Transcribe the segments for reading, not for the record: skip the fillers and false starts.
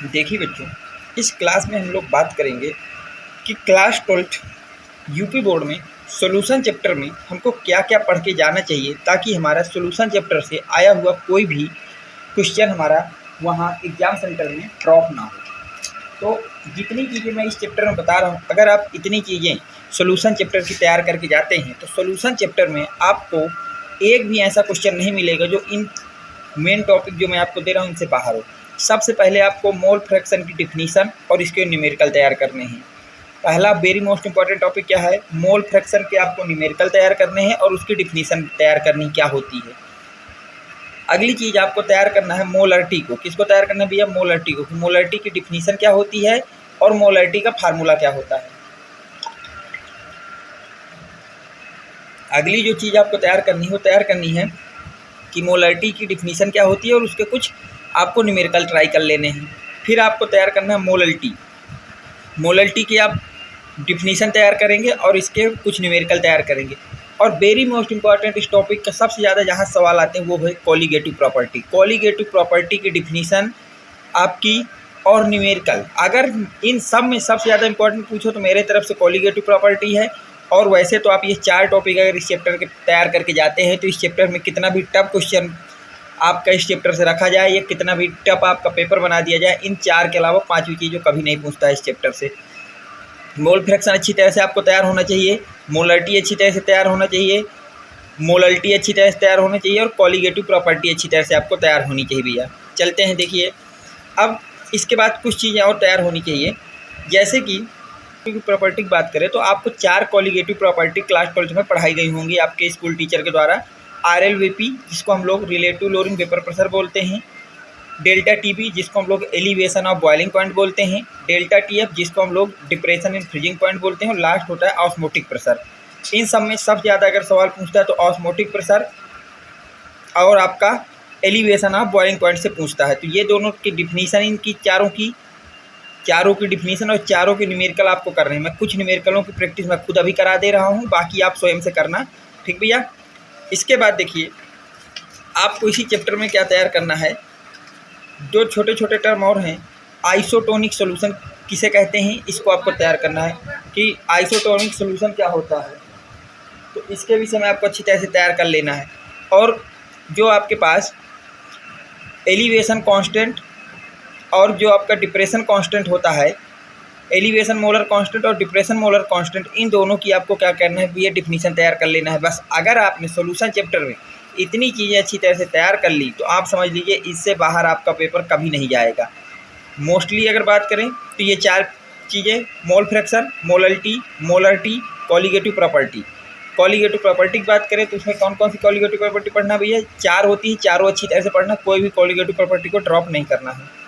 देखिए बच्चों, इस क्लास में हम लोग बात करेंगे कि क्लास 12th यूपी बोर्ड में सॉल्यूशन चैप्टर में हमको क्या क्या पढ़ के जाना चाहिए ताकि हमारा सॉल्यूशन चैप्टर से आया हुआ कोई भी क्वेश्चन हमारा वहाँ एग्ज़ाम सेंटर में ड्रॉप ना हो। तो जितनी चीज़ें मैं इस चैप्टर में बता रहा हूँ, अगर आप इतनी चीज़ें सॉल्यूशन चैप्टर की तैयार करके जाते हैं तो सॉल्यूशन चैप्टर में आपको एक भी ऐसा क्वेश्चन नहीं मिलेगा जो इन मेन टॉपिक जो मैं आपको दे रहा हूँ इनसे बाहर हो। सबसे पहले आपको मोल फ्रैक्शन की डिफिनीशन और इसके न्यूमेरिकल तैयार करने हैं। पहला वेरी मोस्ट इंपॉर्टेंट टॉपिक क्या है, मोल फ्रैक्शन के आपको न्यूमेरिकल तैयार करने हैं और उसकी डिफिनीशन तैयार करनी क्या होती है। अगली चीज़ आपको तैयार करना है मोलरिटी को। किसको तैयार करना है भैया? मोलरिटी को। मोलरिटी की डिफिनीशन क्या होती है और मोलरिटी का फार्मूला क्या होता है। अगली जो चीज़ आपको तैयार करनी है कि मोलरिटी की डिफिनीशन क्या होती है और उसके कुछ आपको न्यूमेरिकल ट्राई कर लेने हैं। फिर आपको तैयार करना है मोलरिटी की आप डिफिनीशन तैयार करेंगे और इसके कुछ न्यूमेरिकल तैयार करेंगे। और वेरी मोस्ट इंपॉर्टेंट इस टॉपिक का सबसे ज़्यादा जहाँ सवाल आते हैं वो है कॉलीगेटिव प्रॉपर्टी। कॉलीगेटिव प्रॉपर्टी की डिफिनीशन आपकी और न्यूमेरिकल, अगर इन सब में सबसे ज़्यादा इंपॉर्टेंट पूछो तो मेरे तरफ से कॉलीगेटिव प्रॉपर्टी है। और वैसे तो आप ये 4 टॉपिक अगर इस चैप्टर के तैयार करके जाते हैं तो इस चैप्टर में कितना भी टफ क्वेश्चन आपका इस चैप्टर से रखा जाए या कितना भी टफ आपका पेपर बना दिया जाए, इन 4 के अलावा 5वीं चीज़ों कभी नहीं पूछता है इस चैप्टर से। मोल फ्रैक्शन अच्छी तरह से आपको तैयार होना चाहिए, मोलरिटी अच्छी तरह से तैयार होना चाहिए, मोलरिटी अच्छी तरह से तैयार होना चाहिए और कॉलीगेटिव प्रॉपर्टी अच्छी तरह से आपको तैयार होनी चाहिए भैया। चलते हैं, देखिए अब इसके बाद कुछ चीज़ें और तैयार होनी चाहिए। जैसे कि प्रॉपर्टी की बात करें तो आपको 4 कॉलीगेटिव प्रॉपर्टी क्लास 12th में पढ़ाई गई होंगी आपके स्कूल टीचर के द्वारा। RLVP जिसको हम लोग रिलेटिव लोअरिंग वेपर प्रेशर बोलते हैं, डेल्टा TB जिसको हम लोग एलिवेशन ऑफ बॉइलिंग पॉइंट बोलते हैं, डेल्टा TF जिसको हम लोग डिप्रेशन इन फ्रीजिंग पॉइंट बोलते हैं और लास्ट होता है ऑस्मोटिक प्रेशर। इन सब में सबसे ज़्यादा अगर सवाल पूछता है तो ऑस्मोटिक प्रेशर और आपका एलिवेशन ऑफ बॉइलिंग पॉइंट से पूछता है। तो ये दोनों की डिफिनीशन, इनकी चारों की डिफिनीशन और चारों के न्यूमेरिकल आपको कर रहे हैं। मैं कुछ न्यूमेरिकलों की प्रैक्टिस मैं खुद अभी करा दे रहा हूँ, बाकी आप स्वयं से करना, ठीक भैया। इसके बाद देखिए आपको इसी चैप्टर में क्या तैयार करना है, जो छोटे छोटे टर्म और हैं। आइसोटोनिक सॉल्यूशन किसे कहते हैं, इसको आपको तैयार करना है कि आइसोटोनिक सॉल्यूशन क्या होता है। तो इसके विषय में आपको अच्छी तरह से तैयार कर लेना है। और जो आपके पास एलिवेशन कांस्टेंट और जो आपका डिप्रेशन कांस्टेंट होता है, एलिवेशन मोलर कांस्टेंट और डिप्रेशन मोलर कांस्टेंट, इन दोनों की आपको क्या करना है, ये डिफिनीशन तैयार कर लेना है। बस अगर आपने सॉल्यूशन चैप्टर में इतनी चीज़ें अच्छी तरह से तैयार कर ली तो आप समझ लीजिए इससे बाहर आपका पेपर कभी नहीं जाएगा। मोस्टली अगर बात करें तो ये 4 चीज़ें, mole fraction, molarity, colligative property. Colligative property की बात करें तो उसमें कौन कौन सी कॉलीगेटिव प्रॉपर्टी पढ़ना भैया? 4 होती है, चारों अच्छी तरह से पढ़ना, कोई भी कॉलीगेटिव प्रॉपर्टी को ड्रॉप नहीं करना है।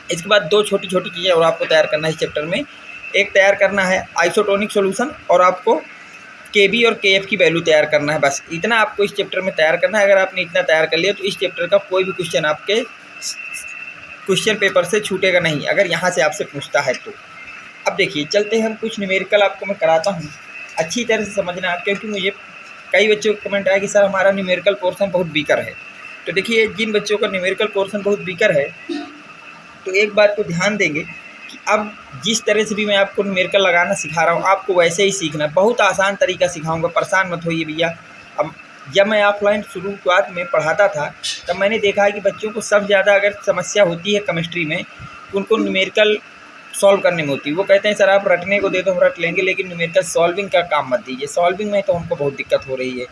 इसके बाद 2 छोटी छोटी चीज़ें और आपको तैयार करना है इस चैप्टर में। एक तैयार करना है आइसोटोनिक सॉल्यूशन और आपको KB और KF की वैल्यू तैयार करना है। बस इतना आपको इस चैप्टर में तैयार करना है। अगर आपने इतना तैयार कर लिया तो इस चैप्टर का कोई भी क्वेश्चन आपके क्वेश्चन पेपर से छूटेगा नहीं, अगर यहाँ से आपसे पूछता है तो। अब देखिए चलते हैं हम कुछ न्यूमेरिकल आपको मैं कराता हूँ, अच्छी तरह से समझना, क्योंकि मुझे कई बच्चों का कमेंट आया कि सर हमारा न्यूमेरिकल पोर्सन बहुत वीकर है। तो देखिए जिन बच्चों का न्यूमेरिकल पोर्सन बहुत वीकर है तो एक बात को ध्यान देंगे कि अब जिस तरह से भी मैं आपको न्यूमेरिकल लगाना सिखा रहा हूँ आपको वैसे ही सीखना है। बहुत आसान तरीका सिखाऊंगा, परेशान मत होइए भैया। अब जब मैं ऑफलाइन शुरुआत में पढ़ाता था तब मैंने देखा है कि बच्चों को सबसे ज़्यादा अगर समस्या होती है केमिस्ट्री में, उनको न्यूमेरिकल सॉल्व करने में होती है। वो कहते हैं सर आप रटने को दे दो हम रट लेंगे, लेकिन न्यूमेरिकल सॉल्विंग का काम मत दीजिए, सॉल्विंग में तो हमको बहुत दिक्कत हो रही है।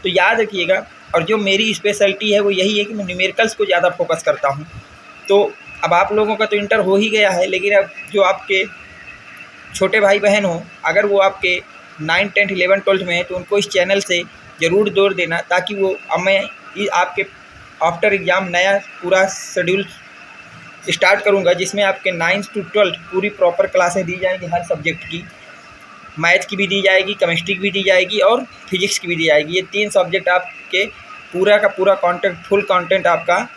तो याद रखिएगा, और जो मेरी स्पेशलिटी है वो यही है कि मैं न्यूमेरिकल्स को ज़्यादा फोकस करता हूँ। तो अब आप लोगों का तो इंटर हो ही गया है, लेकिन अब जो आपके छोटे भाई बहन हो, अगर वो आपके 9, 10, 11, 12 में है तो उनको इस चैनल से ज़रूर जोड़ देना, ताकि वो अब मैं आपके आफ्टर एग्ज़ाम नया पूरा शेड्यूल स्टार्ट करूंगा जिसमें आपके 9th to 12th पूरी प्रॉपर क्लासें दी जाएंगी हर सब्जेक्ट की। मैथ की भी दी जाएगी, केमिस्ट्री की भी दी जाएगी और फिजिक्स की भी दी जाएगी। ये 3 सब्जेक्ट आपके पूरा का पूरा फुल कंटेंट आपका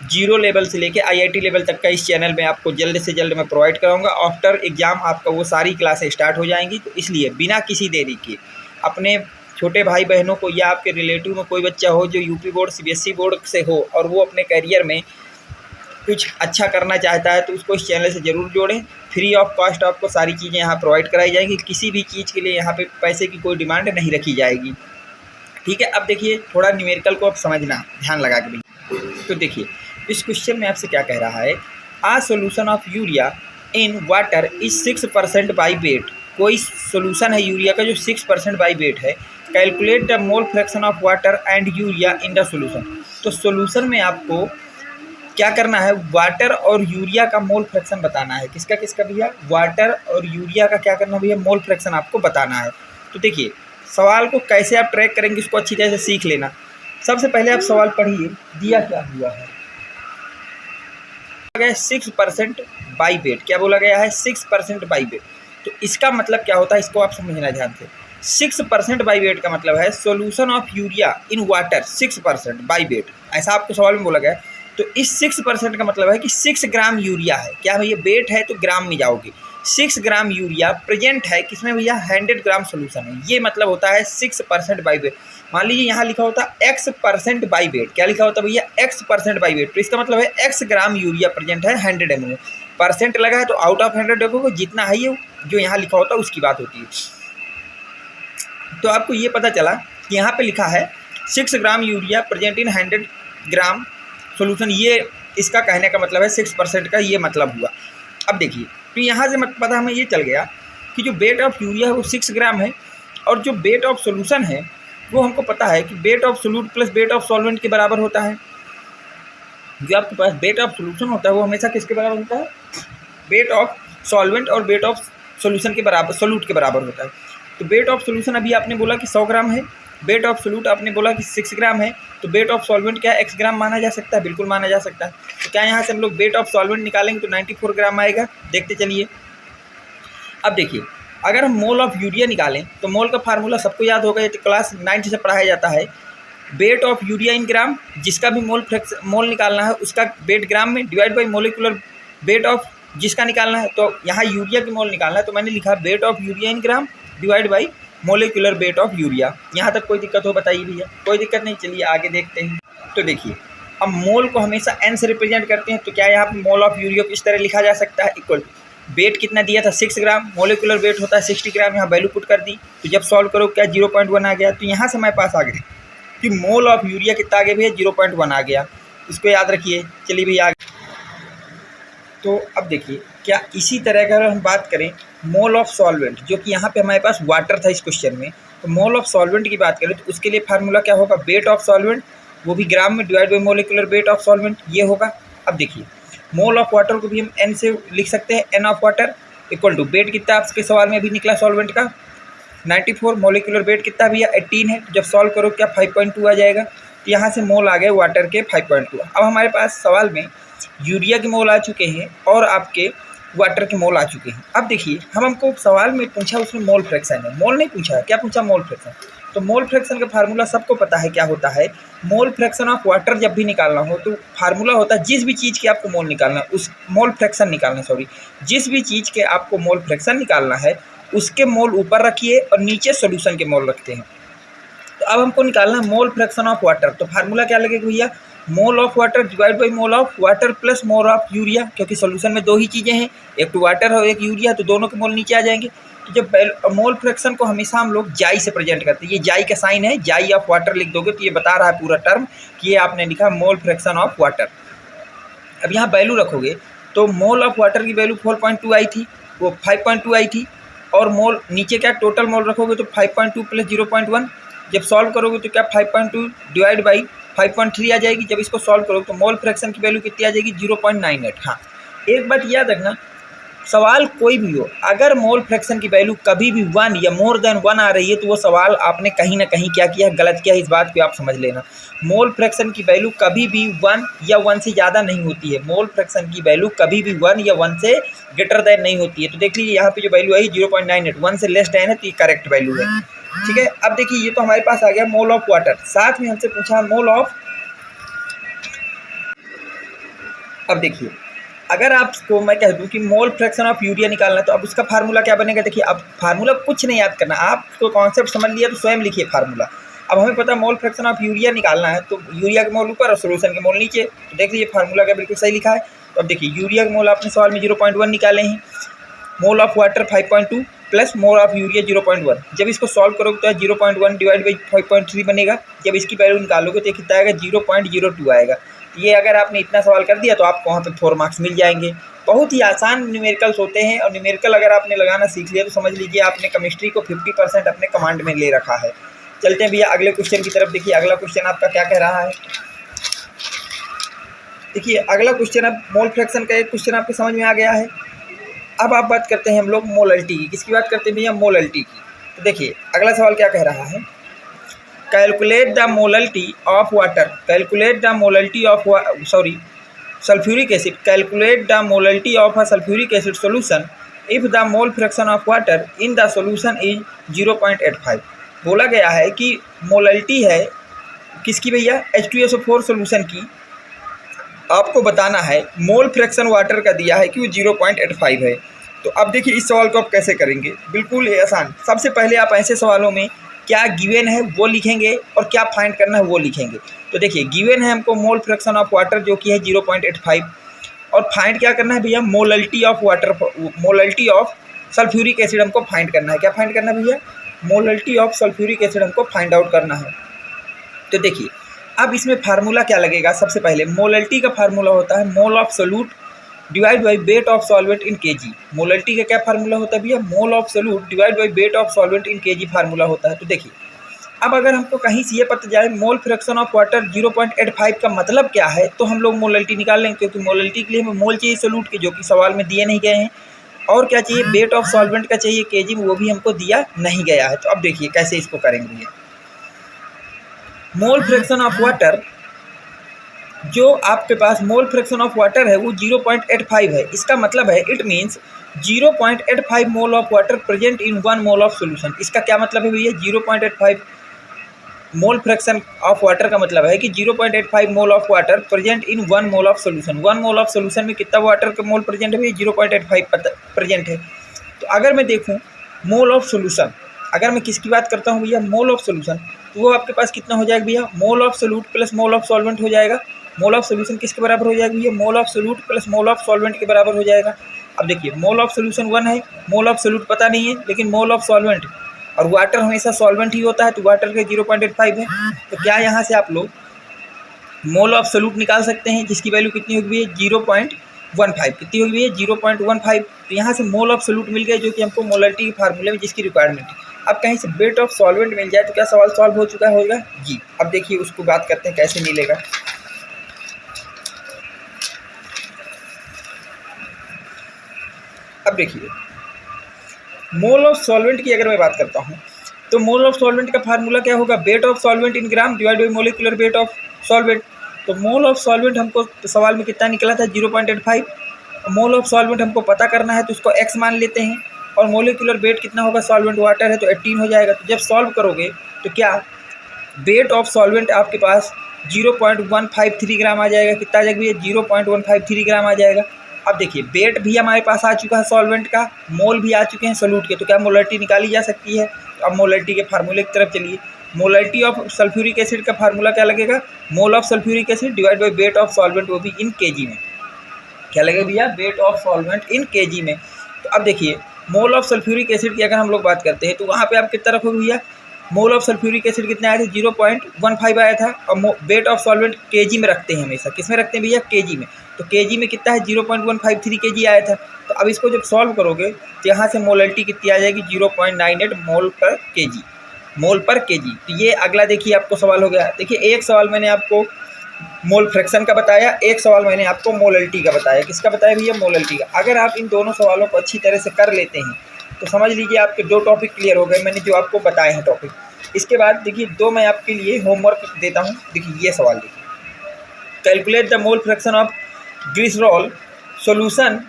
0 लेवल से लेके IIT लेवल तक का इस चैनल में आपको जल्द से जल्द मैं प्रोवाइड कराऊंगा। आफ्टर एग्ज़ाम आपका वो सारी क्लासें स्टार्ट हो जाएंगी। तो इसलिए बिना किसी देरी के अपने छोटे भाई बहनों को या आपके रिलेटिव में कोई बच्चा हो जो यूपी बोर्ड CBSE बोर्ड से हो और वो अपने करियर में कुछ अच्छा करना चाहता है तो उसको इस चैनल से ज़रूर जोड़ें। फ्री ऑफ कॉस्ट आपको सारी चीज़ें यहाँ प्रोवाइड कराई जाएंगी, किसी भी चीज़ के लिए यहाँ पे पैसे की कोई डिमांड नहीं रखी जाएगी। ठीक है, अब देखिए थोड़ा न्यूमेरिकल को आप समझना ध्यान लगा के भी। तो देखिए इस क्वेश्चन में आपसे क्या कह रहा है, a solution of urea in water is 6% by weight. कोई सोल्यूशन है यूरिया का जो 6% बाई वेट है। Calculate the mole fraction of water and urea in the solution. तो सोल्यूशन में आपको क्या करना है, वाटर और यूरिया का मोल फ्रैक्शन बताना है। किसका किसका भैया, वाटर और यूरिया का क्या करना भैया, मोल फ्रैक्शन आपको बताना है। तो देखिए सवाल को कैसे आप ट्रैक करेंगे इसको अच्छी तरह से सीख लेना। सबसे पहले आप सवाल पढ़िए, दिया क्या हुआ है, 6% बाई वेट। क्या बोला गया है, 6% बाई वेट। तो इसका मतलब क्या होता है, इसको आप समझना ध्यान से। 6% बाई वेट का मतलब है solution of urea in water 6% by wait, ऐसा आपको सवाल में बोला गया है। तो इस 6% का मतलब है कि 6 ग्राम यूरिया है। क्या भैया, वेट है तो ग्राम में जाओगे। 6 ग्राम यूरिया प्रेजेंट है किसमें भैया, 100 ग्राम सोल्यूशन है। ये मतलब होता है 6% बाई वेट। मान लीजिए यहाँ लिखा होता x% बाई वेट। क्या लिखा होता भैया, x% बाई वेट। तो इसका मतलब है x ग्राम यूरिया प्रेजेंट है 100 ml। परसेंट लगा है तो आउट ऑफ 100 देखोगे, जितना है ये जो यहाँ लिखा होता है उसकी बात होती है। तो आपको ये पता चला कि यहाँ पे लिखा है 6 gram urea present in 100 gram solution. ये इसका कहने का मतलब है 6% का ये मतलब हुआ। अब देखिए तो यहाँ से मत पता हमें ये चल गया कि जो वेट ऑफ यूरिया है वो 6 ग्राम है, और जो वेट ऑफ सोल्यूशन है वो हमको पता है कि weight of solute plus wait of solvent के बराबर होता है। जो आपके पास वेट ऑफ सोल्यूशन होता है वो हमेशा किसके बराबर होता है, वेट ऑफ सॉल्वेंट और वेट ऑफ सोल्यूशन के बराबर, सोल्यूट के बराबर होता है। तो वेट ऑफ सोल्यूशन अभी आपने बोला कि 100 ग्राम है, वेट ऑफ सोल्यूट आपने बोला कि 6 ग्राम है। तो वेट ऑफ सॉल्वेंट क्या x ग्राम माना जा सकता है, बिल्कुल माना जा सकता है। तो क्या यहाँ से हम लोग वेट ऑफ सॉल्वेंट निकालेंगे तो 94 ग्राम आएगा। देखते चलिए, अब देखिए अगर हम मोल ऑफ यूरिया निकालें तो मोल का फार्मूला सबको याद होगा, ये तो क्लास 9 से पढ़ाया जाता है। वेट ऑफ यूरिया इन ग्राम, जिसका भी मोल निकालना है उसका वेट ग्राम में, divide by molecular weight of जिसका निकालना है। तो यहाँ यूरिया की मोल निकालना है तो मैंने लिखा weight of urea in gram divide by molecular weight of urea. यहाँ तक कोई दिक्कत हो बताइए भैया, कोई दिक्कत नहीं। चलिए आगे देखते हैं। तो देखिए अब मोल को हमेशा n से रिप्रेजेंट करते हैं, तो क्या यहाँ पर मोल ऑफ यूरिया को इस तरह लिखा जा सकता है, इक्वल वेट कितना दिया था 6 ग्राम, मोलिकुलर वेट होता है 60 ग्राम। यहाँ वैल्यू पुट कर दी तो जब सॉल्व करो क्या 0.1 आ गया। तो यहाँ से हमारे पास आ गया कि मोल ऑफ यूरिया कितना आ गया भैया, 0.1 आ गया। इसको याद रखिए। चलिए भैया आगे। तो अब देखिए क्या इसी तरह का अगर हम बात करें मोल ऑफ सॉल्वेंट, जो कि यहाँ पे हमारे पास वाटर था इस क्वेश्चन में, तो मोल ऑफ सॉल्वेंट की बात करें तो उसके लिए फार्मूला क्या होगा, वेट ऑफ सॉल्वेंट वो भी ग्राम में divide by molecular weight of solvent, ये होगा। अब देखिए मोल ऑफ वाटर को भी हम n से लिख सकते हैं, n of water equal to weight कितना आपके सवाल में अभी निकला सॉल्वेंट का 94, मोलिकुलर वेट कितना भैया 18 है। जब सॉल्व करो क्या 5.2 आ जाएगा। तो यहाँ से मोल आ गए वाटर के 5.2। अब हमारे पास सवाल में यूरिया के मोल आ चुके हैं और आपके वाटर के मोल आ चुके हैं। अब देखिए हमको सवाल में पूछा उसमें मोल फ्रैक्शन है, मोल नहीं पूछा है, क्या पूछा, मोल फ्रैक्शन। तो मोल फ्रैक्शन का फार्मूला सबको पता है क्या होता है। मोल फ्रैक्शन ऑफ वाटर जब भी निकालना हो तो फार्मूला होता है जिस भी चीज़ के आपको मोल निकालना है, उस मोल फ्रैक्शन निकालना है, सॉरी जिस भी चीज़ के आपको मोल फ्रैक्शन निकालना है उसके मोल ऊपर रखिए और नीचे सोल्यूशन के मोल रखते हैं। तो अब हमको निकालना है मोल फ्रैक्शन ऑफ वाटर। तो फार्मूला क्या लगेगा भैया, mole of water divide by mole of water plus mole of urea, क्योंकि सोल्यूशन में दो ही चीज़ें हैं, एक तो वाटर और एक यूरिया, तो दोनों के मोल नीचे आ जाएंगे। तो जब मोल फ्रैक्शन को हमेशा हम लोग जाई से प्रेजेंट करते हैं, ये जाई का साइन है, जाई ऑफ वाटर लिख दोगे तो ये बता रहा है पूरा टर्म कि ये आपने लिखा मोल फ्रैक्शन ऑफ वाटर। अब यहाँ वैल्यू रखोगे तो मोल ऑफ वाटर की वैल्यू 4.2 आई थी, वो 5.2 आई थी, और मोल नीचे क्या टोटल मोल रखोगे तो 5.2 प्लस 0.1। जब सॉल्व करोगे तो क्या 5.2 डिवाइड बाई 5.3 आ जाएगी। जब इसको सॉल्व करोगे तो मोल फ्रैक्शन की वैल्यू कितनी आ जाएगी 0.98। हाँ एक बात याद रखना, सवाल कोई भी हो, अगर मोल फ्रैक्शन की वैल्यू कभी भी 1 या मोर देन 1 आ रही है तो वो सवाल आपने कहीं ना कहीं क्या किया है, गलत किया है। इस बात पे आप समझ लेना, मोल फ्रैक्शन की वैल्यू कभी भी 1 या 1 से ज़्यादा नहीं होती है। मोल फ्रैक्शन की वैल्यू कभी भी 1 या 1 से ग्रेटर देन नहीं होती है। तो देख लीजिए यहाँ पे जो वैल्यू आई 0.98, 1 से लेस देन है तो ये करेक्ट वैल्यू है। ठीक है, अब देखिए ये तो हमारे पास आ गया मोल ऑफ वाटर, साथ में हमसे पूछा मोल ऑफ। अब देखिए अगर आपको मैं कह दूं कि मोल फ्रैक्शन ऑफ यूरिया निकालना है तो अब उसका फार्मूला क्या बनेगा। देखिए अब फार्मूला कुछ नहीं याद करना, आपको कॉन्सेप्ट समझ लिया तो स्वयं लिखिए फार्मूला। अब हमें पता है मोल फ्रैक्शन ऑफ यूरिया निकालना है तो यूरिया के मोल ऊपर और सोल्यूशन के मोल नीचे। तो देख लीजिए फार्मूला क्या बिल्कुल सही लिखा है, तो अब देखिए यूरिया का मोल आपने सवाल में 0.1 निकाले हैं, mole of water 5.2 plus mole of urea 0.1। जब इसको सॉल्व करोगे तो 0.1 डिवाइड बाई 5.3 बनेगा। जब इसकी वैल्यू निकालोगे तो कितना आएगा, 0.02 आएगा। ये अगर आपने इतना सवाल कर दिया तो आपको वहाँ पे 4 मार्क्स मिल जाएंगे। बहुत ही आसान न्यूमेरिकल्स होते हैं, और न्यूमेरिकल अगर आपने लगाना सीख लिया तो समझ लीजिए आपने केमिस्ट्री को 50% अपने कमांड में ले रखा है। चलते हैं भैया अगले क्वेश्चन की तरफ। देखिए अगला क्वेश्चन आपका क्या कह रहा है। देखिए अगला क्वेश्चन, अब मोल फ्रैक्शन का एक क्वेश्चन आपके समझ में आ गया है। अब आप बात करते हैं हम लोग मोलल्टी की। किसकी बात करते हैं भैया, मोलल्टी की। तो देखिए अगला सवाल क्या कह रहा है, calculate the molality of water, calculate the molality of sulphuric acid, calculate the molality of a sulphuric acid solution if the mole fraction of water in the solution is 0.85। बोला गया है कि मोलल्टी है किसकी भैया, H2SO4 सॉल्यूशन की, आपको बताना है मोल फ्रैक्शन वाटर का दिया है कि वो 0.85 है। तो अब देखिए इस सवाल को आप कैसे करेंगे, बिल्कुल आसान। सबसे पहले आप ऐसे सवालों में क्या गिवन है वो लिखेंगे और क्या फाइंड करना है वो लिखेंगे। तो देखिए गिवन है हमको मोल फ्रैक्शन ऑफ वाटर जो कि है 0.85, और फाइंड क्या करना है भैया, molality of water, molality of sulphuric acid हमको फाइंड करना है। क्या फाइंड करना है भैया, मोलल्टी ऑफ सल्फ्यूरिक एसिड हमको फाइंड आउट करना है। तो देखिए अब इसमें फार्मूला क्या लगेगा, सबसे पहले मोलल्टी का फार्मूला होता है mole of solute divide by weight of solvent in KG. Molality का क्या फार्मूला होता है भैया, mole of solute divide by weight of solvent in KG formula होता है। तो देखिए अब अगर हमको कहीं से ये पता जाए मोल फ्रैक्शन ऑफ वाटर 0.85 का मतलब क्या है, तो हम लोग मोलल्टी निकाल लेंगे, क्योंकि मोलल्टी के लिए हमें मोल चाहिए सोल्यूट के, जो कि सवाल में दिए नहीं गए हैं, और क्या चाहिए, वेट ऑफ सॉल्वेंट का चाहिए केजी में, वो भी हमको दिया नहीं गया है। तो अब देखिए कैसे इसको करेंगे भैया। मोल फ्रैक्शन ऑफ वाटर, जो आपके पास मोल फ्रैक्शन ऑफ वाटर है वो 0.85 है। इसका मतलब है it means 0.85 mole of water present in 1 mole of solution. इसका क्या मतलब है भैया, 0.85 मोल फ्रैक्शन ऑफ वाटर का मतलब है कि 0.85 mole of water present in 1 mole of solution. 1 mole of solution में कितना वाटर का मोल प्रेजेंट है भैया, 0.85 प्रेजेंट है। तो अगर मैं देखूँ मोल ऑफ सोल्यूशन, अगर मैं किसकी बात करता हूँ भैया, मोल ऑफ सोल्यूशन, तो वो आपके पास कितना हो जाएगा भैया, mole of solute plus mole of solvent हो जाएगा। मोल ऑफ सोल्यूशन किसके बराबर हो जाएगा भैया, mole of solute plus mole of solvent के बराबर हो जाएगा। अब देखिए मोल ऑफ सोल्यूशन 1 है, मोल ऑफ सोल्यूट पता नहीं है, लेकिन मोल ऑफ सॉल्वेंट, और वाटर हमेशा सॉल्वेंट ही होता है, तो वाटर के 0.85 है। तो क्या यहाँ से आप लोग मोल ऑफ सोल्यूट निकाल सकते हैं, जिसकी वैल्यू कितनी होगी भैया, 0.15। कितनी होगी भैया, 0.15। तो यहाँ से मोल ऑफ सोल्यूट मिल गया, जो कि हमको मोलल्टी के फार्मूले में जिसकी रिक्वायरमेंट है। अब कहीं से वेट ऑफ सॉल्वेंट मिल जाए तो क्या सवाल सॉल्व हो चुका होगा जी। अब देखिए उसको बात करते हैं कैसे मिलेगा। अब देखिए मोल ऑफ सॉल्वेंट की अगर मैं बात करता हूँ तो मोल ऑफ सॉल्वेंट का फार्मूला क्या होगा, wait of solvent in gram divide by molecular weight of solvent. तो मोल ऑफ सॉल्वेंट हमको सवाल में कितना निकला था, 0.85। मोल ऑफ सॉल्वेंट हमको पता करना है तो उसको x मान लेते हैं, और मोलिकुलर वेट कितना होगा, सॉल्वेंट वाटर है तो 18 हो जाएगा। तो जब सॉल्व करोगे तो क्या वेट ऑफ सॉल्वेंट आपके पास 0.153 ग्राम आ जाएगा। कितना आ जाएगा भैया, 0.153 ग्राम आ जाएगा। अब देखिए वेट भी हमारे पास आ चुका है सॉल्वेंट का, मोल भी आ चुके हैं सोल्यूट के, तो क्या मोलल्टी निकाली जा सकती है। तो अब मोलल्टी के फार्मूले की तरफ चलिए। मोलल्टी ऑफ सल्फ्यूरिक एसिड का फार्मूला क्या लगेगा, mole of sulphuric acid divide by weight of solvent, वो भी इन केजी में। क्या लगेगा भैया, wait of solvent in KG में। तो अब देखिए मोल ऑफ सल्फ्यूरिक एसिड की अगर हम लोग बात करते हैं तो वहाँ पे आप कितना रखोगे भैया, मोल ऑफ सल्फ्यूरिक एसिड कितने आए थे, 0.15 आया था, और वेट ऑफ सॉल्वेंट केजी में रखते हैं हमेशा। किस में रखते हैं भैया, केजी में। तो केजी में कितना है, 0.153 केजी आया था। तो अब इसको जब सॉल्व करोगे तो यहाँ से मोलल्टी कितनी आ जाएगी, 0.98 मोल पर केजी, मोल पर केजी। तो ये अगला देखिए आपको सवाल हो गया। देखिए एक सवाल मैंने आपको मोल फ्रैक्शन का बताया, एक सवाल मैंने आपको मोलल्टी का बताया। किसका बताया भैया, मोलल्टी का। अगर आप इन दोनों सवालों को अच्छी तरह से कर लेते हैं तो समझ लीजिए आपके 2 टॉपिक क्लियर हो गए, मैंने जो आपको बताए हैं टॉपिक। इसके बाद देखिए 2 मैं आपके लिए होमवर्क देता हूँ। देखिए ये सवाल देखिए, calculate the mole fraction of glycerol solution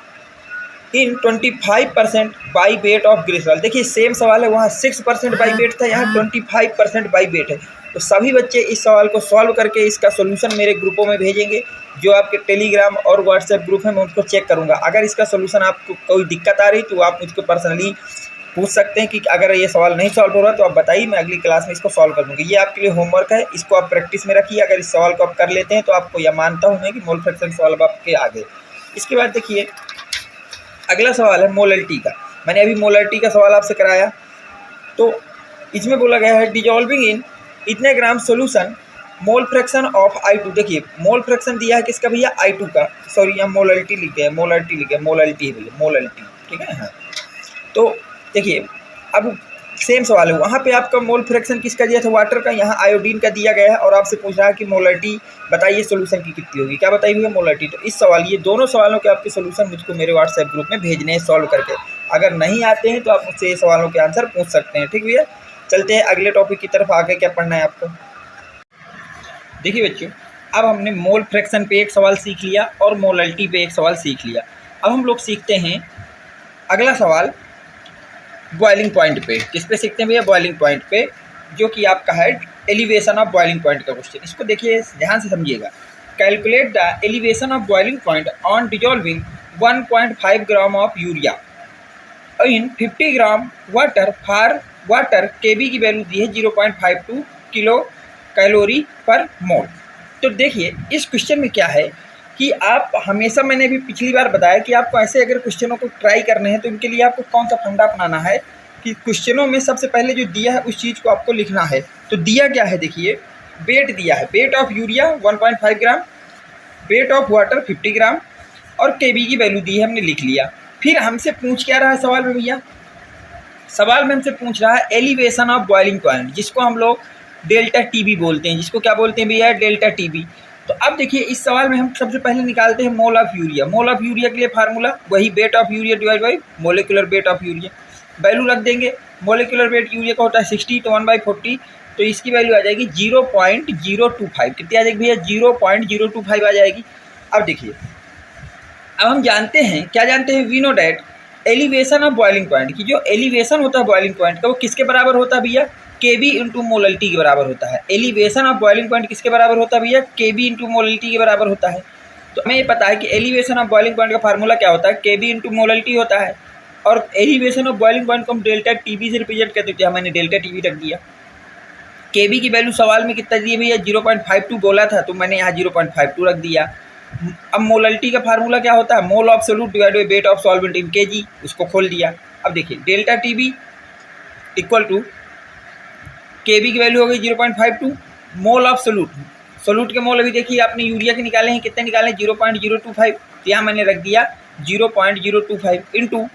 in 25% by weight of glycerol. देखिए सेम सवाल है, वहाँ 6% बाई वेट था, यहाँ 25% बाई वेट है। तो सभी बच्चे इस सवाल को सॉल्व करके इसका सोल्यूशन मेरे ग्रुपों में भेजेंगे, जो आपके टेलीग्राम और व्हाट्सएप ग्रुप है, मैं उनको चेक करूँगा। अगर इसका सोल्यूशन आपको कोई दिक्कत आ रही तो आप मुझको पर्सनली पूछ सकते हैं कि अगर ये सवाल नहीं सॉल्व हो रहा तो आप बताइए, मैं अगली क्लास में इसको सॉल्व कर दूँगी। ये आपके लिए होमवर्क है, इसको आप प्रैक्टिस में रखिए। अगर इस सवाल को आप कर लेते हैं तो आपको यह मानता हूँ मैं कि मोल फ्रैक्शन सॉल्व आपके आगे। इसके बाद देखिए अगला सवाल है मोलरिटी का। मैंने अभी मोलरिटी का सवाल आपसे कराया, तो इसमें बोला गया है डिजॉल्विंग इन इतने gram solution mole fraction of I2। देखिए मोल फ्रैक्शन दिया है किसका भैया, I2 का, सॉरी यहाँ मोलरिटी लिख गया, मोलरिटी लिख गया, मोलरिटी है भैया, मोलरिटी, ठीक है। हाँ, तो देखिए अब सेम सवाल है, वहाँ पे आपका मोल फ्रैक्शन किसका दिया था, वाटर का, यहाँ आयोडीन का दिया गया है और आपसे पूछ रहा है कि मोलरिटी बताइए सोल्यूशन की कितनी होगी। क्या बताई हुई है, मोलरिटी। तो इस सवाल, ये दोनों सवालों के आपके सोल्यूशन मुझको मेरे व्हाट्सएप ग्रुप में भेजने हैं सॉल्व करके। अगर नहीं आते हैं तो आप मुझसे ये सवालों के आंसर पूछ सकते हैं, ठीक भैया। चलते हैं अगले टॉपिक की तरफ। आगे क्या पढ़ना है आपको, देखिए बच्चों, अब हमने मोल फ्रैक्शन पे एक सवाल सीख लिया और मोलरिटी पे एक सवाल सीख लिया। अब हम लोग सीखते हैं अगला सवाल बॉइलिंग पॉइंट पे। किस पे सीखते हैं भैया, बॉइलिंग पॉइंट पे, जो कि आपका है एलिवेशन ऑफ बॉइलिंग पॉइंट का क्वेश्चन। इसको देखिए ध्यान से समझिएगा। Calculate the elevation of boiling point on dissolving 1.5 gram of urea in 50 gram water for water. KB की वैल्यू दी है 0.52 किलो कैलोरी पर मोल। तो देखिए इस क्वेश्चन में क्या है कि आप हमेशा, मैंने भी पिछली बार बताया कि आपको ऐसे अगर क्वेश्चनों को ट्राई करने हैं तो इनके लिए आपको कौन सा फंडा अपनाना है कि क्वेश्चनों में सबसे पहले जो दिया है उस चीज़ को आपको लिखना है। तो दिया क्या है, देखिए वेट दिया है, weight of urea 1.5 gram, wait of water 50 ग्राम और केबी की वैल्यू दी है, हमने लिख लिया। फिर हमसे पूछ क्या रहा है सवाल में भैया, सवाल में हमसे पूछ रहा है एलिवेशन ऑफ बॉइलिंग पॉइंट, जिसको हम लोग डेल्टा टीबी बोलते हैं। जिसको क्या बोलते हैं भैया, डेल्टा टीबी। तो अब देखिए इस सवाल में हम सबसे पहले निकालते हैं mole of urea. Mole of urea के लिए फार्मूला वही weight of urea divide by molecular weight of urea. Value रख देंगे, मोलिकुलर वेट यूरिया का होता है 60 तो 1/40, तो इसकी वैल्यू आ जाएगी 0.025। कितनी आ जाएगी भैया, 0.025 आ जाएगी। अब देखिए, अब हम जानते हैं, क्या जानते हैं, we know that elevation of boiling point की जो एलिवेशन होता है बॉइलिंग पॉइंट का वो किसके बराबर होता है भैया, केबी इंटू मोलरिटी के बराबर होता है। एलिवेशन ऑफ बॉइलिंग पॉइंट किसके बराबर होता है भैया, केबी इंटू मोलरिटी के बराबर होता है। तो हमें ये पता है कि एलिवेशन ऑफ बॉइलिंग पॉइंट का फार्मूला क्या होता है, केबी इंटू मोलरिटी होता है। और एलिवेशन ऑफ बॉइलिंग पॉइंट को हम डेल्टा टीबी से रिप्रेजेंट करते थे, मैंने डेल्टा टीबी रख दिया। केबी की वैल्यू सवाल में कितना दिया भैया, 0.52 बोला था, तो मैंने यहाँ 0.52 रख दिया। अब मोलरिटी का फार्मूला क्या होता है, mole of solute divide by weight of solvent in KG, उसको खोल दिया। अब देखिए डेल्टा टीबी इक्वल टू केबी की वैल्यू हो गई 0.52, मोल ऑफ सोल्यूट, सोल्यूट के मोल अभी देखिए आपने यूरिया के निकाले हैं, कितने निकाले हैं 0.025, तो यहाँ मैंने रख दिया 0.025 इंटू,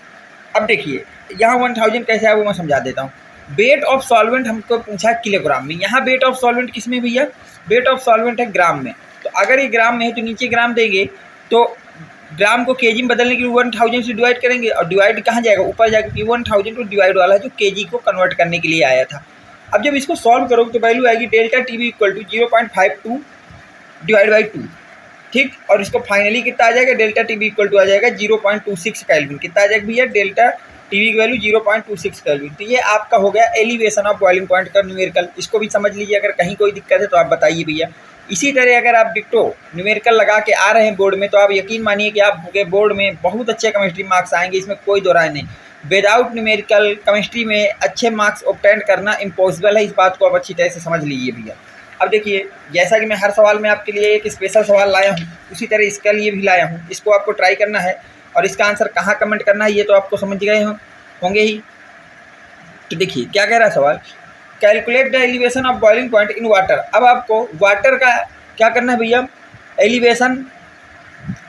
अब देखिए यहाँ 1000 कैसे आया वो मैं समझा देता हूँ। वेट ऑफ सॉल्वेंट हमको पूछा किलोग्राम में, यहाँ वेट ऑफ सॉल्वेंट किस में भैया, वेट ऑफ सॉल्वेंट है ग्राम में। तो अगर ये ग्राम में है तो नीचे ग्राम देंगे, तो ग्राम को केजी में बदलने के लिए 1000 से डिवाइड करेंगे, और डिवाइड कहाँ जाएगा, ऊपर जाएगा, कि 1000 को डिवाइड वाला है जो केजी को कन्वर्ट करने के लिए आया था। अब जब इसको सॉल्व करोगे तो वैल्यू आएगी delta TB equal to 0.52 divide by 2, ठीक। और इसको फाइनली कितना आ जाएगा, डेल्टा टीबी इक्वल टू आ जाएगा 0.26 केल्विन। कितना आ जाएगा भैया, डेल्टा टीबी की वैल्यू 0.26 केल्विन। तो ये आपका हो गया एलिवेशन ऑफ बॉइलिंग पॉइंट का न्यूमेरिकल। इसको भी समझ लीजिए, अगर कहीं कोई दिक्कत है तो आप बताइए भैया। इसी तरह अगर आप डिक्टो न्यूमेरिकल लगा के आ रहे हैं बोर्ड में, तो आप यकीन मानिए कि आपके बोर्ड में बहुत अच्छे केमिस्ट्री मार्क्स आएंगे, इसमें कोई दो राय नहीं। विदाउट न्यूमेरिकल केमिस्ट्री में अच्छे मार्क्स ऑब्टेन करना इम्पॉसिबल है, इस बात को आप अच्छी तरह से समझ लीजिए भैया। अब देखिए, जैसा कि मैं हर सवाल में आपके लिए एक स्पेशल सवाल लाया हूँ, उसी तरह इसके लिए भी लाया हूँ। इसको आपको ट्राई करना है और इसका आंसर कहाँ कमेंट करना है ये तो आपको समझ गए होंगे ही। तो देखिए क्या कह रहा है सवाल, calculate the elevation of boiling point in water. अब आपको वाटर का क्या करना है भैया, एलिवेशन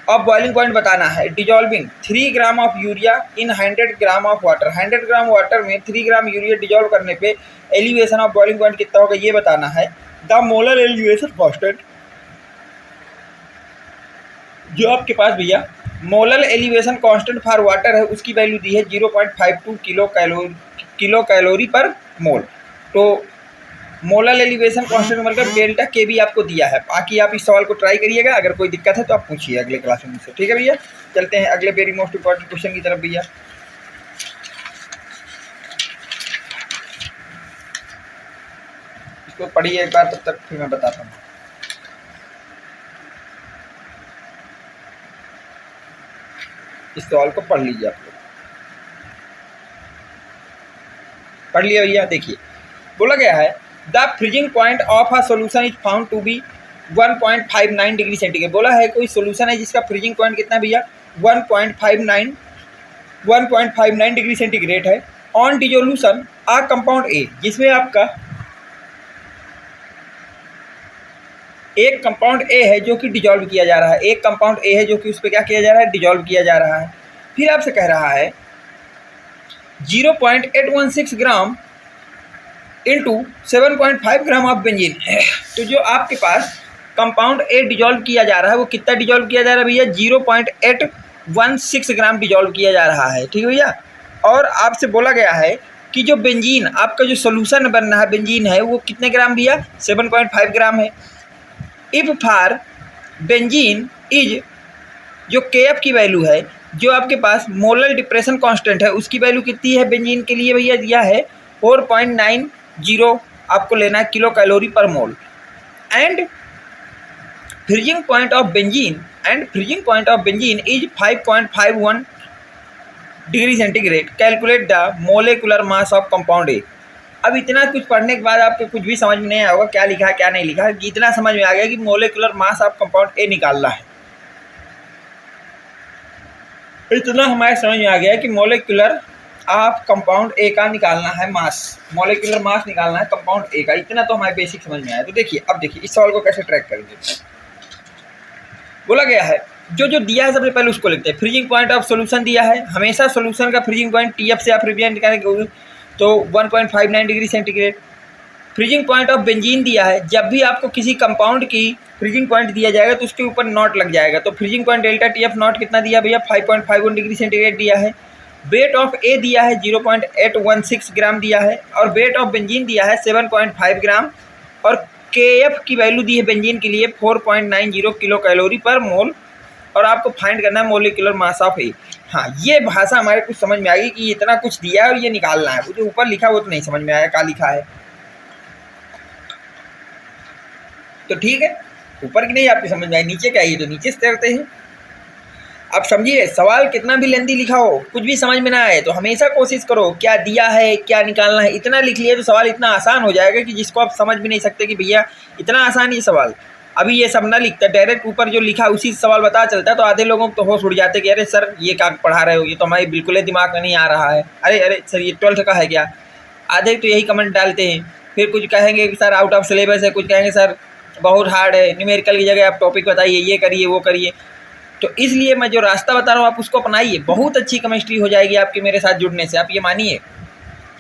ऑफ बॉइलिंग पॉइंट बताना है। Dissolving 3 gram of urea in 100 gram of water, 100 gram water में 3 ग्राम यूरिया डिजॉल्व करने पे एलिवेशन ऑफ बॉइलिंग पॉइंट कितना होगा ये बताना है। द मोलर एलिवेशन कांस्टेंट, जो आपके पास भैया molar elevation constant for water है उसकी वैल्यू दी है 0.52 किलो कैलोरी पर मोल। तो मोलर एलिवेशन कांस्टेंट मतलब डेल्टा के भी आपको दिया है। बाकी आप इस सवाल को ट्राई करिएगा, अगर कोई दिक्कत है तो आप पूछिए अगले क्लास में मुझसे, ठीक है भैया। चलते हैं अगले वेरी मोस्ट इंपॉर्टेंट क्वेश्चन की तरफ भैया। इसको पढ़िए एक बार, तब तक फिर मैं बताता हूँ। इस सवाल को पढ़ लीजिए आप लोग, पढ़ लिया भैया। देखिए बोला गया है the freezing point of a solution is found to be 1.59 degree centigrade. बोला है कोई सोल्यूशन है जिसका फ्रीजिंग पॉइंट कितना है भैया 1.59 डिग्री सेंटीग्रेड है। On dissolution a compound A, जिसमें आपका एक कंपाउंड ए है जो कि डिजॉल्व किया जा रहा है, एक कंपाउंड ए है जो कि उस पर क्या किया जा रहा है, डिजॉल्व किया जा रहा है। फिर आपसे कह रहा है 0.816 gram into 7.5 gram of benzene. तो जो आपके पास कंपाउंड ए डिजॉल्व किया जा रहा है वो कितना डिजॉल्व किया जा रहा है भैया, 0.816 ग्राम डिजॉल्व किया जा रहा है, ठीक है भैया। और आपसे बोला गया है कि जो बेंजीन आपका जो सोल्यूशन बन रहा है बेंजीन है वो कितने ग्राम भैया, 7.5 ग्राम है। इफ़ फॉर बेंजीन इज, जो KF की वैल्यू है, जो आपके पास मोलर डिप्रेशन कांस्टेंट है उसकी वैल्यू कितनी है बेंजीन के लिए भैया, दिया है 4.90 आपको लेना है kilocalorie per mole. And freezing point of benzene is 5.51 degree centigrade. Calculate the molecular mass of compound A. अब इतना कुछ पढ़ने के बाद आपको कुछ भी समझ में नहीं आया होगा क्या लिखा है क्या नहीं लिखा है, इतना समझ में आ गया कि मोलेकुलर मास ऑफ कंपाउंड ए निकालना है। इतना हमारे समझ में आ गया कि मोलेकुलर ऑफ कंपाउंड ए का निकालना है मास, मोलेकुलर मास निकालना है कंपाउंड ए का। इतना तो हमारे बेसिक समझ में आया। तो देखिए, अब देखिए इस सवाल को कैसे ट्रैक करेंगे। बोला गया है जो दिया है सबसे पहले उसको लिखते हैं। फ्रीजिंग पॉइंट ऑफ सोल्यूशन दिया है, हमेशा सोल्यूशन का फ्रीजिंग पॉइंट TF से आप रिप्रेजेंट करेंगे तो 1.59 degree centigrade. Freezing point of benzene दिया है, जब भी आपको किसी कंपाउंड की फ्रीजिंग पॉइंट दिया जाएगा तो उसके ऊपर नॉट लग जाएगा। तो freezing point delta TF not कितना दिया भैया, 5.51 डिग्री सेंटीग्रेड दिया है। वेट ऑफ ए दिया है 0.816 ग्राम दिया है, और वेट ऑफ बेंजीन दिया है 7.5 ग्राम, और KF की वैल्यू दी है बेंजीन के लिए 4.90 किलो कैलोरी पर मोल, और आपको फाइंड करना है मोलिकुलर मास ऑफ ए। हाँ, ये भाषा हमारे कुछ समझ में आ गई कि इतना कुछ दिया है और ये निकालना है। वो जो ऊपर लिखा वो तो नहीं समझ में आया क्या लिखा है। तो ठीक है, ऊपर की नहीं आपकी समझ में आई, नीचे क्या है तो नीचे से करते हैं। अब समझिए, सवाल कितना भी लेंदी लिखा हो, कुछ भी समझ में ना आए तो हमेशा कोशिश करो क्या दिया है क्या निकालना है। इतना लिख लिया तो सवाल इतना आसान हो जाएगा कि जिसको आप समझ भी नहीं सकते कि भैया इतना आसान ये सवाल। अभी ये सब ना लिखता, डायरेक्ट ऊपर जो लिखा उसी सवाल बता चलता तो आधे लोगों को तो होश उड़ जाते कि अरे सर ये क्या पढ़ा रहे हो, ये तो हमारे बिल्कुल ही दिमाग में नहीं आ रहा है। अरे सर ये 12th का है क्या। आधे तो यही कमेंट डालते हैं। फिर कुछ कहेंगे कि सर आउट ऑफ सिलेबस है, कुछ कहेंगे सर बहुत हार्ड है, न्यूमेरिकल की जगह आप टॉपिक बताइए, ये करिए वो करिए। तो इसलिए मैं जो रास्ता बता रहा हूँ आप उसको अपनाइए, बहुत अच्छी केमिस्ट्री हो जाएगी आपकी मेरे साथ जुड़ने से, आप ये मानिए।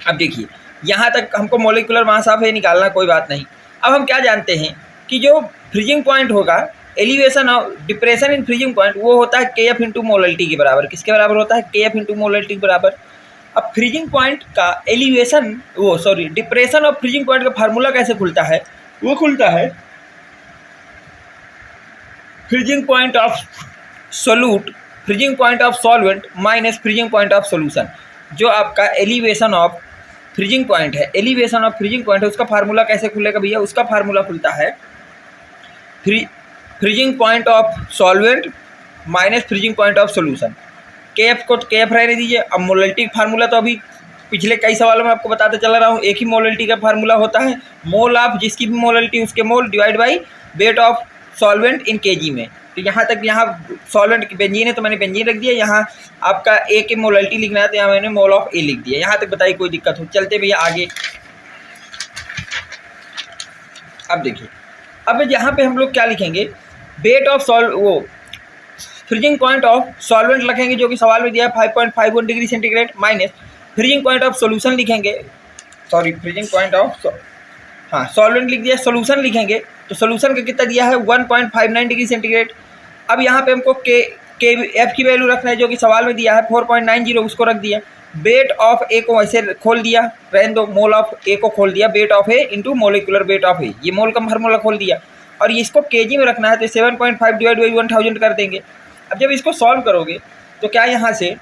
अब देखिए, यहाँ तक हमको मोलिकुलर मास ऑफ ए निकालना, कोई बात नहीं। अब हम क्या जानते हैं कि जो फ्रीजिंग पॉइंट होगा, elevation of depression in freezing point, वो होता है KF इंटू मोलरिटी के बराबर। किसके बराबर होता है, KF इंटू मोलरिटी के बराबर। अब फ्रीजिंग पॉइंट का elevation depression of freezing point का फार्मूला कैसे खुलता है, वो खुलता है freezing point of solute, freezing point of solvent minus freezing point of solution. जो आपका एलिवेशन ऑफ फ्रीजिंग पॉइंट है, एलिवेशन ऑफ फ्रीजिंग पॉइंट है, उसका फार्मूला कैसे खुलेगा भैया, उसका फार्मूला खुलता है freezing point of solvent minus freezing point of solution. KF को KF रहने दीजिए। अब मोलरिटी फार्मूला तो अभी पिछले कई सवालों में आपको बताते चला रहा हूँ, एक ही मोलरिटी का फार्मूला होता है, मोल ऑफ जिसकी भी मोलरिटी उसके मोल divide by weight of solvent in kg में। तो यहाँ तक, यहाँ सॉल्वेंट की बेंजीन है तो मैंने बेंजीन रख दिया, यहाँ आपका A की मोलरिटी लिखना है तो यहाँ मैंने मोल ऑफ A लिख दिया। यहाँ तक बताइए कोई दिक्कत हो। चलते भैया आगे। अब देखिए, अब यहाँ पे हम लोग क्या लिखेंगे, weight of freezing point of solvent लिखेंगे जो कि सवाल में दिया है 5.51 degree centigrade, minus freezing point of solution लिखेंगे, फ्रीजिंग पॉइंट ऑफ सॉल्वेंट लिख दिया, सोल्यूशन लिखेंगे तो सोल्यूशन का कितना दिया है 1.59 डिग्री सेंटीग्रेड। अब यहाँ पे हमको KF की वैल्यू रखना है जो कि सवाल में दिया है 4.90, उसको रख दिया। वेट ऑफ ए को ऐसे खोल दिया, रहने दो, मोल ऑफ ए को खोल दिया, weight of A into molecular weight of A, ये मोल का फार्मूला खोल दिया। और इसको kg में रखना है तो 7.5 डिवाइड बाई 1000 कर देंगे। अब जब इसको सॉल्व करोगे तो क्या यहाँ से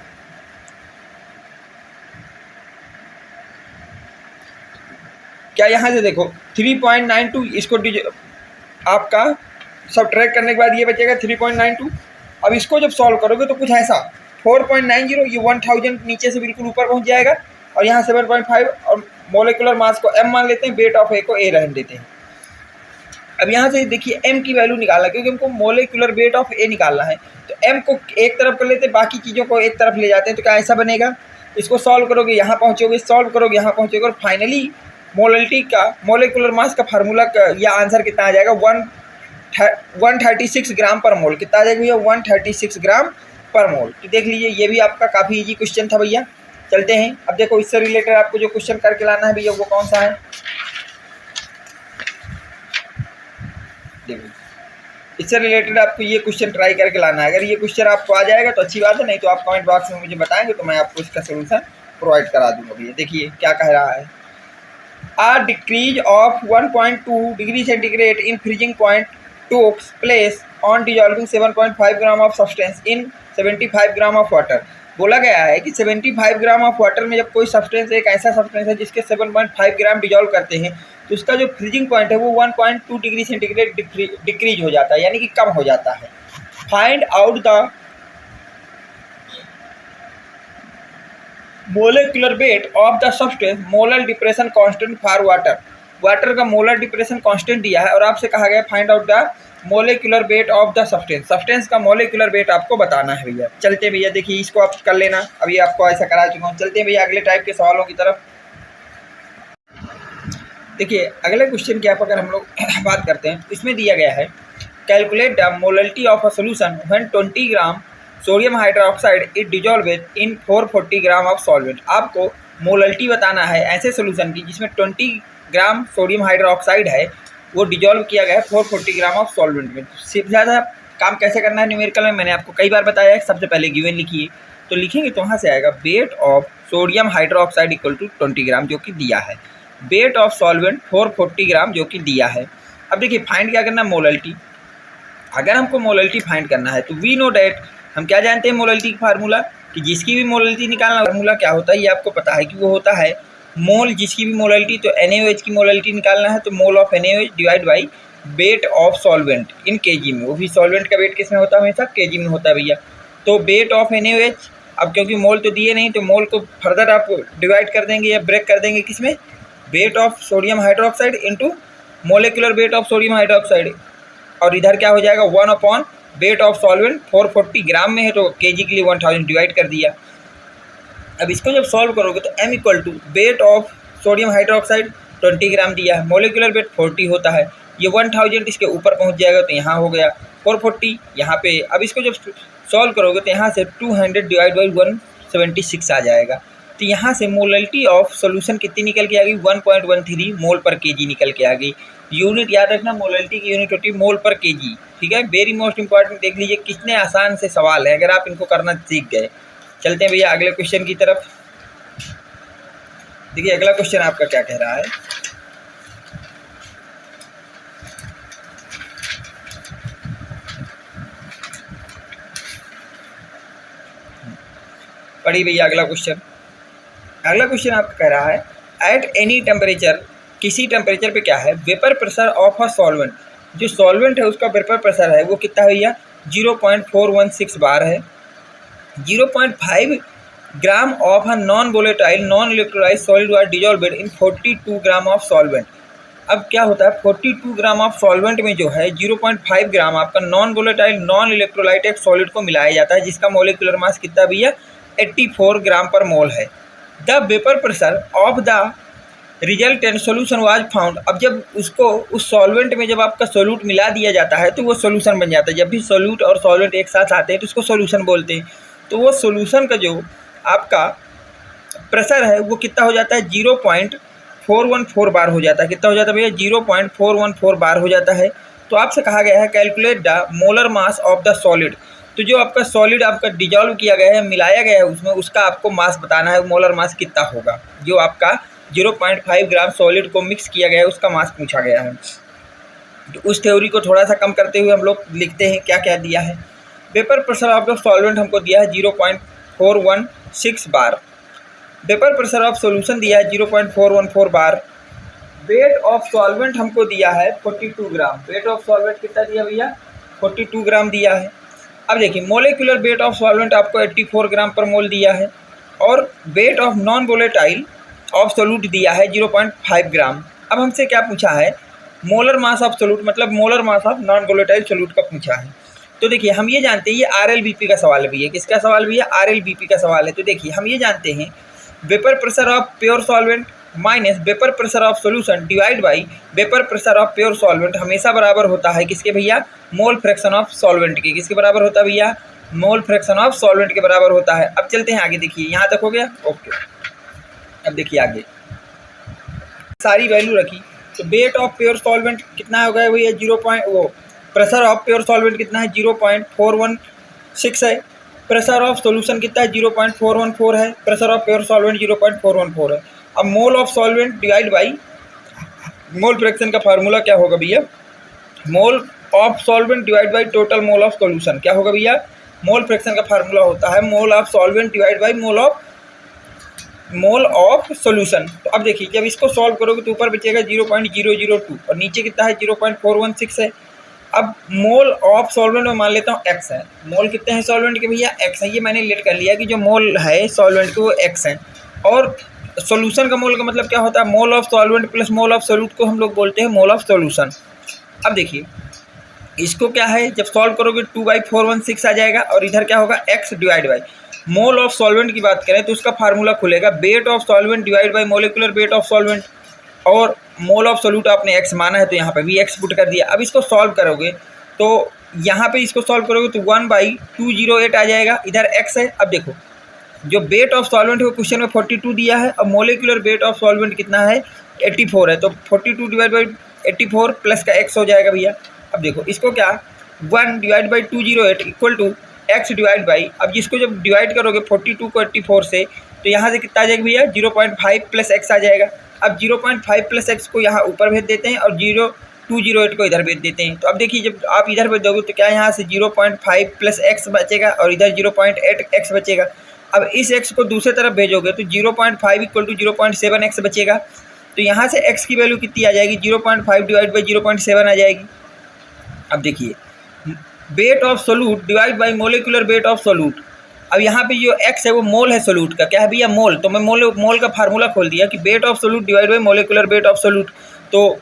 देखो 3.92, इसको आपका सब ट्रैक करने के बाद ये बचेगा 3.92। अब इसको जब सॉल्व करोगे तो कुछ ऐसा 4.90, ये 1000 नीचे से बिल्कुल ऊपर पहुंच जाएगा, और यहाँ 7.5 और मोलिकुलर मास को m मान लेते हैं, वेट ऑफ ए को a रहने देते हैं। अब यहाँ से देखिए m की वैल्यू निकालना, क्योंकि हमको मोलिकुलर वेट ऑफ A निकालना है, तो m को एक तरफ कर लेते हैं, बाकी चीज़ों को एक तरफ ले जाते हैं। तो क्या ऐसा बनेगा, इसको सॉल्व करोगे यहाँ पहुँचोगे, सॉल्व करोगे यहाँ पहुँचोगे, और फाइनली मोलल्टी का मोलिकुलर मास का फार्मूला का या आंसर कितना आ जाएगा, 136 ग्राम पर मोल। कितना आ जाएगा भैया, 136 ग्राम पर मोल। तो देख लीजिए ये भी आपका काफ़ी इजी क्वेश्चन था भैया। चलते हैं अब देखो इससे रिलेटेड आपको जो क्वेश्चन करके लाना है भैया वो कौन सा है, देखिए इससे रिलेटेड आपको ये क्वेश्चन ट्राई करके लाना है। अगर ये क्वेश्चन आपको आ जाएगा तो अच्छी बात है, नहीं तो आप कमेंट बॉक्स में मुझे बताएंगे तो मैं आपको इसका सोल्यूशन प्रोवाइड करा दूंगा भैया। देखिए क्या कह रहा है, A decrease of 1.2 degree centigrade in freezing point took place on dissolving 7.5 gram of substance in 75 gram of water. बोला गया है कि 75 ग्राम ऑफ वाटर में जब कोई सब्सटेंस एक ऐसा सब्सटेंस है जिसके 7.5 ग्राम डिजॉल्व करते हैं तो उसका जो फ्रीजिंग पॉइंट है वो 1.2 डिग्री सेंटीग्रेड डिक्रीज हो जाता है, यानी कि कम हो जाता है। Find out the molecular weight of the substance molar depression constant for water. Water का मोलर डिप्रेशन कांस्टेंट दिया है और आपसे कहा गया find out the molecular weight of the substance. Substance का मोलिकुलर वेट आपको बताना है भैया। चलते भैया, देखिए इसको आप कर लेना, अभी आपको ऐसा करा चुका हूँ। चलते हैं भैया अगले टाइप के सवालों की तरफ। देखिए अगले क्वेश्चन की आप अगर हम लोग बात करते हैं, इसमें दिया गया है calculate the molarity of a solution when 20 gram sodium hydroxide is dissolved in 440 gram of solvent. आपको मोलरिटी बताना है ऐसे सोल्यूशन की जिसमें 20 ग्राम सोडियम हाइड्रोक्साइड है वो डिजॉल्व किया गया है 440 ग्राम ऑफ सॉल्वेंट में। सिर्फ ज़्यादा काम कैसे करना है न्यूमेरिकल में मैंने आपको कई बार बताया है। सबसे पहले गिवन लिखिए, तो लिखेंगे तो वहाँ से आएगा weight of sodium hydroxide equal to 20 gram जो कि दिया है, वेट ऑफ सॉल्वेंट 440 ग्राम जो कि दिया है। अब देखिए फाइंड क्या करना है, मोलरिटी। अगर हमको मोलरिटी फाइंड करना है तो वी नो डैट, हम क्या जानते हैं मोलरिटी का फार्मूला, कि जिसकी भी मोलरिटी निकालना फार्मूला क्या होता है ये आपको पता है कि वो होता है मोल, जिसकी भी मोलरिटी, तो NaOH की मोलरिटी निकालना है तो mole of NaOH divide by weight of solvent in KG में। वो भी सॉल्वेंट का वेट किस में होता है, हमेशा केजी में होता है भैया। तो वेट ऑफ NaOH, अब क्योंकि मोल तो दिए नहीं तो मोल को फर्दर आप डिवाइड कर देंगे या ब्रेक कर देंगे किस में, wait of sodium hydroxide into molecular weight of sodium hydroxide, और इधर क्या हो जाएगा 1 अपॉन वेट ऑफ सॉल्वेंट 440 ग्राम में है तो केजी के लिए 1000 डिवाइड कर दिया। अब इसको जब सॉल्व करोगे तो m equal to weight of sodium hydroxide 20 gram दिया है, मोलिकुलर वेट 40 होता है, ये 1000 इसके ऊपर पहुंच जाएगा तो यहाँ हो गया 440 यहाँ पे। अब इसको जब सॉल्व करोगे तो यहाँ से 200 डिवाइड बाई 176 आ जाएगा। तो यहाँ से मोलरिटी ऑफ सोल्यूशन कितनी निकल के आ गई, 1.13 मोल पर केजी निकल के आ गई। यूनिट याद रखना, मोलरिटी की यूनिट होती है मोल पर केजी, ठीक है। वेरी मोस्ट इंपॉर्टेंट, देख लीजिए कितने आसान से सवाल है अगर आप इनको करना सीख गए। चलते हैं भैया अगले क्वेश्चन की तरफ। देखिए अगला क्वेश्चन आपका क्या कह रहा है, पढ़िए भैया अगला क्वेश्चन। अगला क्वेश्चन आपका कह रहा है एट एनी टेम्परेचर, किसी टेम्परेचर पे क्या है, vapour pressure of a solvent, जो सॉल्वेंट है उसका वेपर प्रेशर है वो कितना है भैया 0.416 बार है। 0.5 gram of a non volatile non electrolysed solid was dissolved in 42 gram of solvent. अब क्या होता है 42 ग्राम ऑफ सॉल्वेंट में जो है 0.5 ग्राम आपका नॉन वोलेटाइल नॉन इलेक्ट्रोलाइट एक सॉलिड को मिलाया जाता है जिसका मोलिकुलर मास कितना भैया 84 ग्राम पर मोल है। The vapour pressure of the resultant solution was found. अब जब उसको उस सॉल्वेंट में जब आपका सोल्यूट मिला दिया जाता है तो वो सोल्यूशन बन जाता है। जब भी सोल्यूट और सॉल्वेंट एक साथ आते हैं तो उसको सोल्यूशन बोलते हैं। तो वो सोल्यूशन का जो आपका प्रेशर है वो कितना हो जाता है 0.414 बार हो जाता है। कितना हो जाता है भैया 0.414 बार हो जाता है। तो आपसे कहा गया है calculate the molar mass of the solid. तो जो आपका सॉलिड आपका डिजॉल्व किया गया है, मिलाया गया है उसमें, उसका आपको मास बताना है, मोलर मास कितना होगा। जो आपका 0.5 ग्राम सॉलिड को मिक्स किया गया है उसका मास पूछा गया है। तो उस थ्योरी को थोड़ा सा कम करते हुए हम लोग लिखते हैं क्या क्या दिया है। Vapour pressure of the solvent हमको दिया है 0.416 बार। वेपर प्रेशर ऑफ सॉल्यूशन दिया है 0.414 बार। वेट ऑफ सॉल्वेंट हमको दिया है 42 ग्राम। वेट ऑफ सॉल्वेंट कितना दिया भैया 42 ग्राम दिया है। अब देखिए मोलिकुलर वेट ऑफ सॉल्वेंट आपको 84 ग्राम पर मोल दिया है और weight of non volatile of solute दिया है 0.5 ग्राम। अब हमसे क्या पूछा है मोलर मास ऑफ सोल्यूट मतलब molar mass of non volatile solute का पूछा है। तो देखिए हम ये जानते हैं, ये RLBP का सवाल भी है। किसका सवाल भी है? RLBP का सवाल है। तो देखिए हम ये जानते हैं, vapour pressure of pure solvent minus vapour pressure of solution divide by vapour pressure of pure solvent हमेशा बराबर होता है किसके भैया? मोल फ्रैक्शन ऑफ सॉल्वेंट के। किसके बराबर होता है भैया? मोल फ्रैक्शन ऑफ सॉल्वेंट के बराबर होता है। अब चलते हैं आगे, देखिए यहाँ तक हो गया, ओके। अब देखिए आगे सारी वैल्यू रखी, तो वेट ऑफ प्योर सॉल्वेंट कितना हो गया भैया? 0. प्रेशर ऑफ प्योर सॉल्वेंट कितना है? 0.416 है। प्रेशर ऑफ सॉल्यूशन कितना है? 0.414 है। प्रेशर ऑफ प्योर सॉल्वेंट 0.414 है। अब mole of solvent divide by mole fraction का फार्मूला क्या होगा भैया? Mole of solvent divide by total mole of solution. क्या होगा भैया? मोल फ्रैक्शन का फार्मूला होता है mole of solvent divide by mole of solution. तो अब देखिए जब इसको सॉल्व करोगे तो ऊपर बचेगा 0.002 और नीचे कितना है? 0.416 है। अब मोल ऑफ सॉल्वेंट में मान लेता हूँ x है। मोल कितने हैं सॉल्वेंट के भैया? x है। ये मैंने लेट कर लिया कि जो मोल है सॉल्वेंट के वो x है। और सॉल्यूशन का मोल का मतलब क्या होता है? Mole of solvent plus mole of solute को हम लोग बोलते हैं मोल ऑफ सॉल्यूशन। अब देखिए इसको क्या है, जब सॉल्व करोगे 2/416 आ जाएगा और इधर क्या होगा? x divide by mole of solvent की बात करें तो उसका फार्मूला खुलेगा weight of solvent divide by molecular weight of solvent. और मोल ऑफ सोल्यूट आपने x माना है तो यहाँ पे भी x पुट कर दिया। अब इसको सॉल्व करोगे तो यहाँ पे इसको सॉल्व करोगे तो 1/208 आ जाएगा, इधर x है। अब देखो जो वेट ऑफ सॉल्वेंट है वो क्वेश्चन में 42 दिया है और मोलिकुलर वेट ऑफ सॉल्वेंट कितना है? 84 है। तो 42 डिवाइड बाई 84 प्लस का x हो जाएगा भैया। अब देखो इसको क्या 1 divide by 208 equal to x divide by, अब जिसको जब डिवाइड करोगे 42 को 84 से तो यहाँ से कितना आ जाएगा भैया? 0.5 प्लस x आ जाएगा। अब 0.5 प्लस x को यहाँ ऊपर भेज देते हैं और 208 को इधर भेज देते हैं। तो अब देखिए जब आप इधर भेज दोगे तो क्या यहाँ से 0.5 प्लस x बचेगा और इधर 0.8 x बचेगा। अब इस x को दूसरी तरफ भेजोगे तो 0.5 इक्वल टू 0.7x बचेगा। तो यहाँ से x की वैल्यू कितनी आ जाएगी? 0.5 डिवाइड बाई 0.7 आ जाएगी। अब देखिए weight of solute divide by molecular weight of solute. अब यहाँ पे जो x है वो मोल है सोल्यूट का। क्या है भैया? मोल। तो मैं मोल का फार्मूला खोल दिया कि weight of solute divide by molecular weight of solute. तो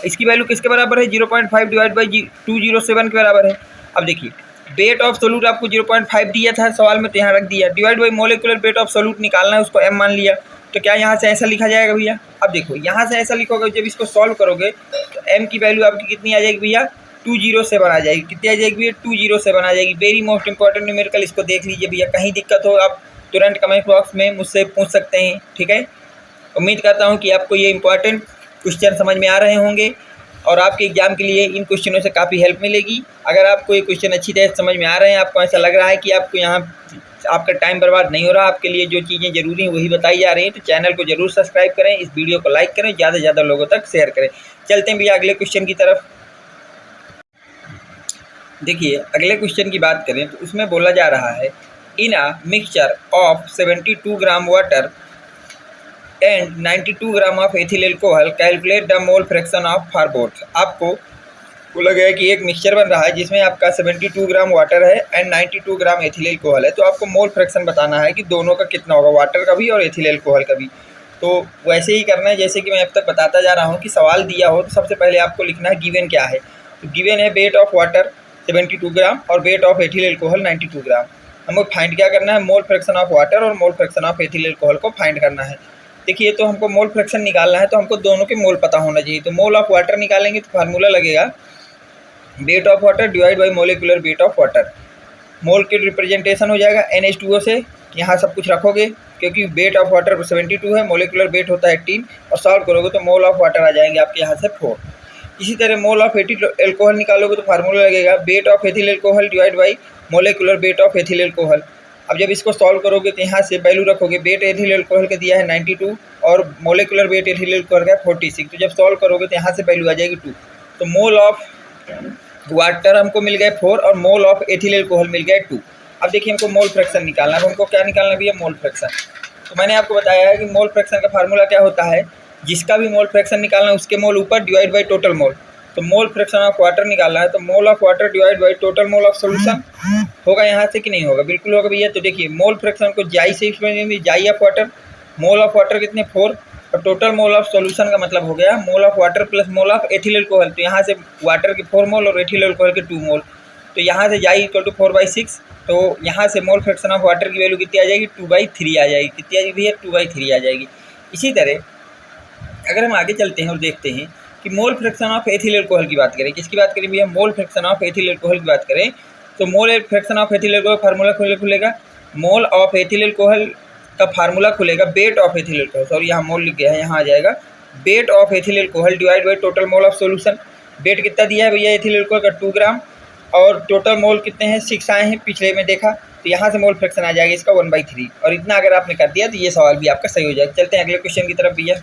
इसकी वैल्यू किसके बराबर है? 0.5 डिवाइड बाई 207 के बराबर है। अब देखिए वेट ऑफ सोल्यूट आपको 0.5 दिया था सवाल में तो यहाँ रख दिया, divide by molecular weight of solute निकालना है, उसको m मान लिया। तो क्या यहाँ से ऐसा लिखा जाएगा भैया? अब देखो यहाँ से ऐसा लिखोगे, जब इसको सॉल्व करोगे तो m की वैल्यू आपकी कितनी आ जाएगी भैया? 207 आ जाएगी। कितनी आ जाएगी भैया? 207 आ जाएगी। वेरी मोस्ट इंपॉर्टेंट न्यूमेरिकल, इसको देख लीजिए भैया। कहीं दिक्कत हो आप तुरंत कमेंट बॉक्स में मुझसे पूछ सकते हैं, ठीक है। उम्मीद करता हूँ कि आपको ये इंपॉर्टेंट क्वेश्चन समझ में आ रहे होंगे और आपके एग्जाम के लिए इन क्वेश्चनों से काफ़ी हेल्प मिलेगी। अगर आपको ये क्वेश्चन अच्छी तरह समझ में आ रहे हैं, आपको ऐसा लग रहा है कि आपको यहाँ आपका टाइम बर्बाद नहीं हो रहा, आपके लिए जो चीज़ें ज़रूरी हैं वही बताई जा रही हैं, तो चैनल को जरूर सब्सक्राइब करें, इस वीडियो को लाइक करें, ज़्यादा से ज़्यादा लोगों तक शेयर करें। चलते हैं भैया अगले क्वेश्चन की तरफ। देखिए अगले क्वेश्चन की बात करें तो उसमें बोला जा रहा है in a mixture of 72 gram water and 92 gram of ethyl alcohol calculate the mole fraction of for both. आपको बोला गया है कि एक मिक्सचर बन रहा है जिसमें आपका 72 ग्राम वाटर है एंड 92 ग्राम एथिल एल्कोहल है। तो आपको मोल फ्रैक्शन बताना है कि दोनों का कितना होगा, वाटर का भी और एथिल एल्कोहल का भी। तो वैसे ही करना है जैसे कि मैं अब तक बताता जा रहा हूँ कि सवाल दिया हो तो सबसे पहले आपको लिखना है गिवन क्या है। तो गिवन है वेट ऑफ वाटर 72 ग्राम और वेट ऑफ एथिल एल्कोहल 92 ग्राम। हमको फाइंड क्या करना है? मोल फ्रैक्शन ऑफ वाटर और मोल फ्रैक्शन ऑफ एथिल एल्कोहल को फाइंड करना है। देखिए तो हमको मोल फ्रैक्शन निकालना है तो हमको दोनों के मोल पता होना चाहिए। तो मोल ऑफ वाटर निकालेंगे तो फार्मूला लगेगा weight of water divide by molecular weight of water. Mole के रिप्रेजेंटेशन हो जाएगा NH2O से, यहाँ सब कुछ रखोगे क्योंकि वेट ऑफ वाटर 72 है, मोलिकुलर वेट होता है 18 और सॉल्व करोगे तो मोल ऑफ वाटर आ जाएंगे आपके यहाँ से 4। इसी तरह मोल ऑफ एथिल एल्कोहल निकालोगे तो फार्मूला लगेगा weight of ethyl alcohol divide by molecular weight of ethyl alcohol. अब जब इसको सॉल्व करोगे तो यहाँ से वैल्यू रखोगे, वेट एथिल एल्कोहल का दिया है 92 और मोलिकुलर वेट एथिल एल्कोहल का 46। तो जब सॉल्व करोगे तो यहाँ से वैल्यू आ जाएगी 2। तो मोल ऑफ वाटर हमको मिल गए 4 और मोल ऑफ एथिल एल्कोहल मिल गए 2। अब देखिए हमको मोल फ्रैक्शन निकालना है। हमको क्या निकालना भी है? Mole fraction. तो मैंने आपको बताया है कि मोल फ्रैक्शन का फार्मूला क्या होता है, जिसका भी मोल फ्रैक्शन निकालना है उसके मोल ऊपर डिवाइड बाई टोटल मोल। तो मोल फ्रैक्शन ऑफ वाटर निकालना है तो mole of water divide by total mole of solution होगा यहाँ से कि नहीं होगा? बिल्कुल होगा भैया। तो देखिए मोल फ्रैक्शन को जाई से एक्सप्लेन, जाई of water, mole of water कितने 4 और टोटल मोल ऑफ सॉल्यूशन का मतलब हो गया mole of water plus mole of ethyl alcohol. तो यहाँ से वाटर के 4 मोल और एथिल अल्कोहल के 2 मोल। तो यहाँ से जाई इक्वल टू 4/6। तो यहाँ से मोल फ्रैक्शन ऑफ वाटर की वैल्यू कितनी आ जाएगी, 2/3 आ जाएगी। कितनी आ जाएगी भैया, 2/3 आ जाएगी। इसी तरह अगर हम आगे चलते हैं और देखते हैं कि mole fraction of ethyl alcohol की बात करें, किसकी बात करें भैया, mole fraction of ethyl alcohol की बात करें, तो mole fraction of ethyl alcohol formula खुलेगा, मोल ऑफ एथिल अल्कोहल का फार्मूला खुलेगा weight of ethyl alcohol, sorry यहाँ मोल लिख गया है, यहाँ आ जाएगा weight of ethyl alcohol divide by total mole of solution. Weight कितना दिया है भैया एथिल अल्कोहल का, 2 ग्राम, और टोटल मोल कितने हैं, 6 आए हैं पिछले में देखा। तो यहाँ से मोल फ्रैक्शन आ जाएगा इसका 1/3। और इतना अगर आपने कर दिया तो ये सवाल भी आपका सही हो जाएगा। चलते हैं अगले क्वेश्चन की तरफ भैया।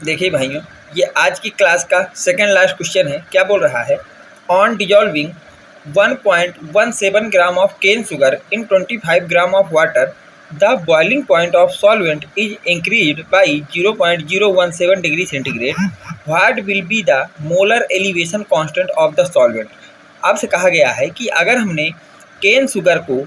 देखिए भाइयों, ये आज की क्लास का सेकंड लास्ट क्वेश्चन है। क्या बोल रहा है, on dissolving 1.17 gram of cane sugar in 25 gram of water the boiling point of solvent is increased by 0.017 degree centigrade. What will be the molar elevation constant of the solvent. आपसे कहा गया है कि अगर हमने केन शुगर को,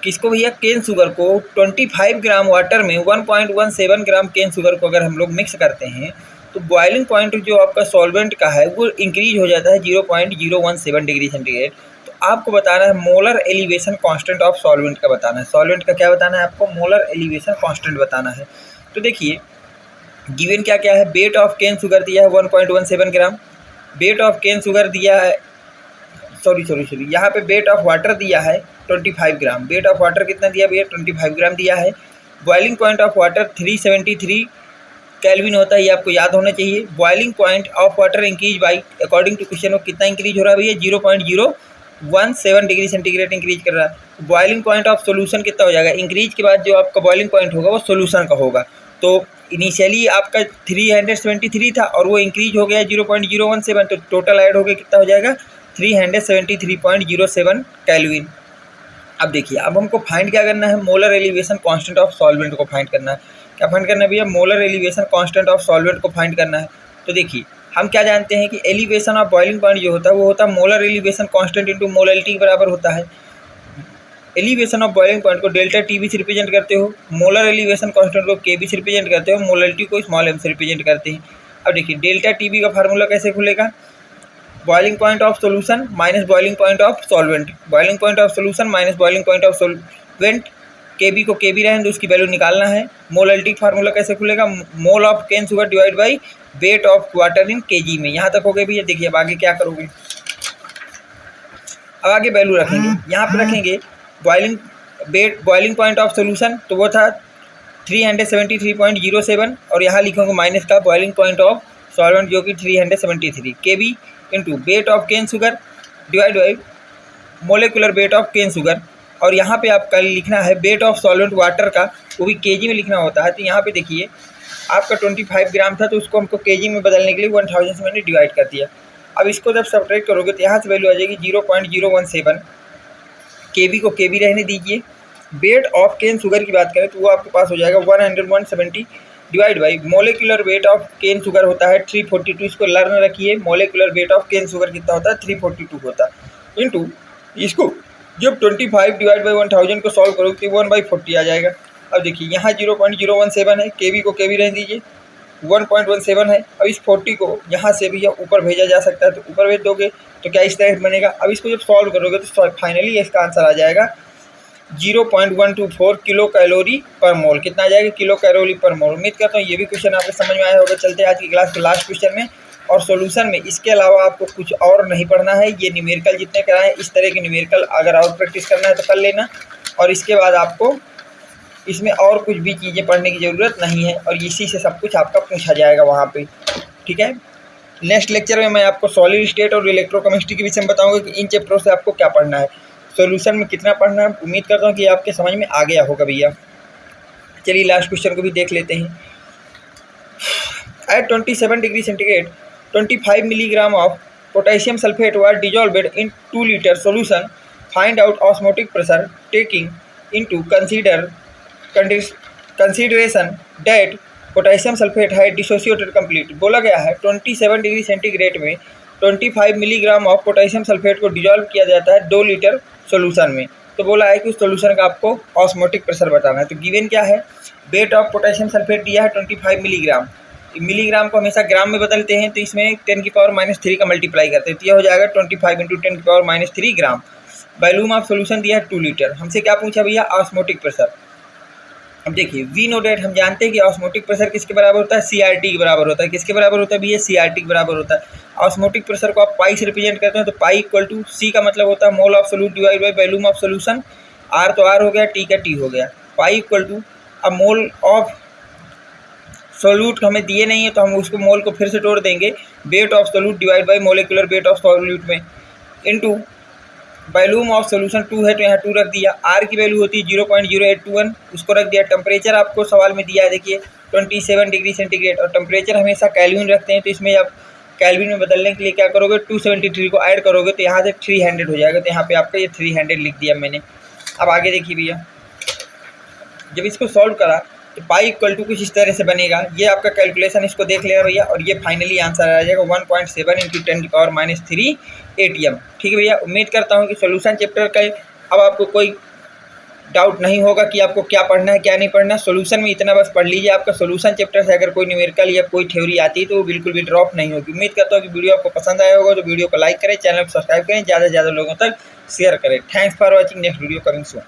किसको भैया, केन शुगर को 25 ग्राम वाटर में 1.17 ग्राम केन शुगर को अगर हम लोग मिक्स करते हैं तो बॉइलिंग पॉइंट जो आपका सॉल्वेंट का है वो इंक्रीज हो जाता है 0.017 डिग्री सेंटीग्रेड। तो आपको बताना है molar elevation constant of solvent का बताना है। सॉल्वेंट का क्या बताना है आपको, मोलर एलिवेशन कांस्टेंट बताना है। तो देखिए गिवन क्या क्या है, वेट ऑफ केन शुगर दिया है 1.17 ग्राम, वेट ऑफ केन शुगर दिया है, सॉरी यहाँ पे वेट ऑफ वाटर दिया है 25 ग्राम। वेट ऑफ वाटर कितना दिया भैया, 25 ग्राम दिया है। Boiling point of water 373 kelvin होता है, ये आपको याद होना चाहिए। Boiling point of water increase by, according to question, कितना इंक्रीज हो रहा है भैया, 0.017 डिग्री सेंटीग्रेड इंक्रीज कर रहा है। बॉइलिंग पॉइंट ऑफ सोल्यूशन कितना हो जाएगा, इंक्रीज के बाद जो आपका बॉइलिंग पॉइंट होगा वो सोल्यूशन का होगा। तो इनिशियली आपका 373 था और वो इंक्रीज हो गया 0.017, तो टोटल ऐड हो गया कितना हो जाएगा 373.07 केल्विन। अब देखिए, अब हमको फाइंड क्या करना है, molar elevation constant of solvent को फाइंड करना है। क्या फाइंड करना है भैया, molar elevation constant of solvent को फाइंड करना है। तो देखिए हम क्या जानते हैं कि एलिवेशन ऑफ बॉइलिंग पॉइंट जो होता है वो होता है molar elevation constant into molarity के बराबर होता है। एलिवेशन ऑफ बॉइलिंग पॉइंट को डेल्टा टीबी से रिप्रेजेंट करते हो, मोलर एलिवेशन कांस्टेंट को केबी से रिप्रेजेंट करते हो, मोलरिटी को स्मॉल एम से रिप्रेजेंट करते हैं। अब देखिए डेल्टा टीबी का फार्मूला कैसे खुलेगा, boiling point of solution minus boiling point of solvent, boiling point of solution minus boiling point of solvent, KB को केबी रहें तो उसकी वैल्यू निकालना है। मोलरिटी फार्मूला कैसे खुलेगा, mole of cane sugar divide by weight of water in KG में। यहाँ तक हो गए भैया। देखिए अब आगे क्या करोगे, अब आगे वैल्यू रखेंगे, यहाँ पे रखेंगे बॉइलिंग पॉइंट ऑफ सॉल्यूशन, तो वो था 373.07 और यहाँ लिखोगे माइनस का बॉइलिंग पॉइंट ऑफ सॉल्वेंट जो कि 373 KB into weight of cane sugar divide by molecular weight of cane sugar. और यहाँ पे आपका लिखना है वेट ऑफ सॉल्वेंट वाटर का, वो भी केजी में लिखना होता है। तो यहाँ पे देखिए आपका 25 ग्राम था तो उसको हमको केजी में बदलने के लिए 1000 से मैंने डिवाइड कर दिया। अब इसको जब सब्ट्रैक्ट करोगे तो यहाँ से वैल्यू आ जाएगी 0.017, केबी को केबी रहने दीजिए। वेट ऑफ केन शुगर की बात करें तो वो आपके पास हो जाएगा 170 divide by molecular weight of cane sugar होता है 342, इसको लर्न रखिए। Molecular weight of cane sugar कितना होता है 342 होता है इंटू इसको जब 25 डिवाइड बाई 1000 को सॉल्व करोगे तो 1/40 आ जाएगा। अब देखिए यहाँ 0.017 है, केबी को केबी रहने दीजिए, 1.17 है। अब इस 40 को यहाँ से भी ऊपर भेजा जा सकता है तो ऊपर भेज दोगे तो क्या इस तरह बनेगा। अब इसको जब सॉल्व करोगे तो फाइनली इसका आंसर आ जाएगा 0.124 किलो कैलोरी पर मोल। कितना आ जाएगा, किलो कैलोरी पर मोल। उम्मीद करता हूँ ये भी क्वेश्चन आपको समझ में आया होगा। चलते हैं आज की क्लास के लास्ट क्वेश्चन में और सॉल्यूशन में। इसके अलावा आपको कुछ और नहीं पढ़ना है। ये न्यूमेरिकल जितने कराएं इस तरह के न्यूमेरिकल अगर और प्रैक्टिस करना है तो कर लेना, और इसके बाद आपको इसमें और कुछ भी चीज़ें पढ़ने की ज़रूरत नहीं है और इसी से सब कुछ आपका पूछा जाएगा वहाँ पे, ठीक है। नेक्स्ट लेक्चर में मैं आपको सॉलिड स्टेट और इलेक्ट्रोकेमिस्ट्री के विषय में बताऊँगा कि इन चैप्टरों से आपको क्या पढ़ना है, सॉल्यूशन में कितना पढ़ना है। उम्मीद करता हूँ कि आपके समझ में आ गया होगा भैया। चलिए लास्ट क्वेश्चन को भी देख लेते हैं। At 27 degree centigrade 25 milligram of potassium sulphate was dissolved in 2 liter solution. Find out osmotic pressure taking into consideration that potassium sulphate है डिसोसिएटेड कंप्लीट। बोला गया है 27 डिग्री सेंटीग्रेड में 25 मिलीग्राम ऑफ पोटेशियम सल्फेट को डिजॉल्व किया जाता है 2 litre solution में। तो बोला है कि उस सोल्यूशन का आपको ऑस्मोटिक प्रेशर बताना है। तो गिवन क्या है, वेट ऑफ पोटेशियम सल्फेट दिया है 25 मिलीग्राम। मिलीग्राम को हमेशा ग्राम में बदलते हैं, तो इसमें 10⁻³ का मल्टीप्लाई करते हैं, तो यह हो जाएगा 25 × 10⁻³ ग्राम। वॉल्यूम ऑफ सोल्यूशन दिया है 2 लीटर। हमसे क्या पूछा भैया, ऑस्मोटिक प्रेशर। अब देखिए वी नो डेट, हम जानते हैं कि ऑस्मोटिक प्रेशर किसके बराबर होता है, CRT के बराबर होता है। किसके बराबर होता है भैया, CRT के बराबर होता है। ऑस्मोटिक प्रेशर को आप पाई से रिप्रेजेंट करते हैं, तो पाई इक्वल टू C का मतलब होता है mole of solute divide by volume of solution. R तो R हो गया, T का T हो गया। पाई इक्वल टू, अब मोल ऑफ सोल्यूट हमें दिए नहीं है तो हम उसको मोल को फिर से तोड़ देंगे, weight of solute divide by molecular weight of solute में, इनटू वॉल्यूम ऑफ सोल्यूशन 2 है तो यहाँ 2 रख दिया। R की वैल्यू होती है 0.0821, उसको रख दिया। टेम्परेचर आपको सवाल में दिया है, देखिए 27 डिग्री सेंटीग्रेड, और टेम्परेचर हमेशा कैल्विन रखते हैं, तो इसमें आप कैल्विन में बदलने के लिए क्या करोगे, 273 को ऐड करोगे तो यहाँ से 300 हो जाएगा। तो यहाँ पे आपका ये 300 लिख दिया मैंने। अब आगे देखिए भैया, जब इसको सॉल्व करा तो पाई इक्वल टू कुछ इस तरह से बनेगा। ये आपका कैलकुलेशन, इसको देख लेना भैया, और ये फाइनली आंसर आ जाएगा 1.7 × 10⁻³ ATM। ठीक है भैया, उम्मीद करता हूँ कि सोल्यूशन चैप्टर का अब आपको कोई डाउट नहीं होगा कि आपको क्या पढ़ना है क्या नहीं पढ़ना। सोल्यूशन में इतना बस पढ़ लीजिए, आपका सोल्यूशन चैप्टर से अगर कोई न्यूमेरिकल या कोई थ्योरी आती है तो वो बिल्कुल भी ड्रॉप नहीं होगी। उम्मीद करता हूँ कि वीडियो आपको पसंद आया होगा, तो वीडियो को लाइक करें, चैनल को सब्सक्राइब करें, ज़्यादा से ज़्यादा लोगों तक शेयर करें। Thanks for watching, next video coming soon.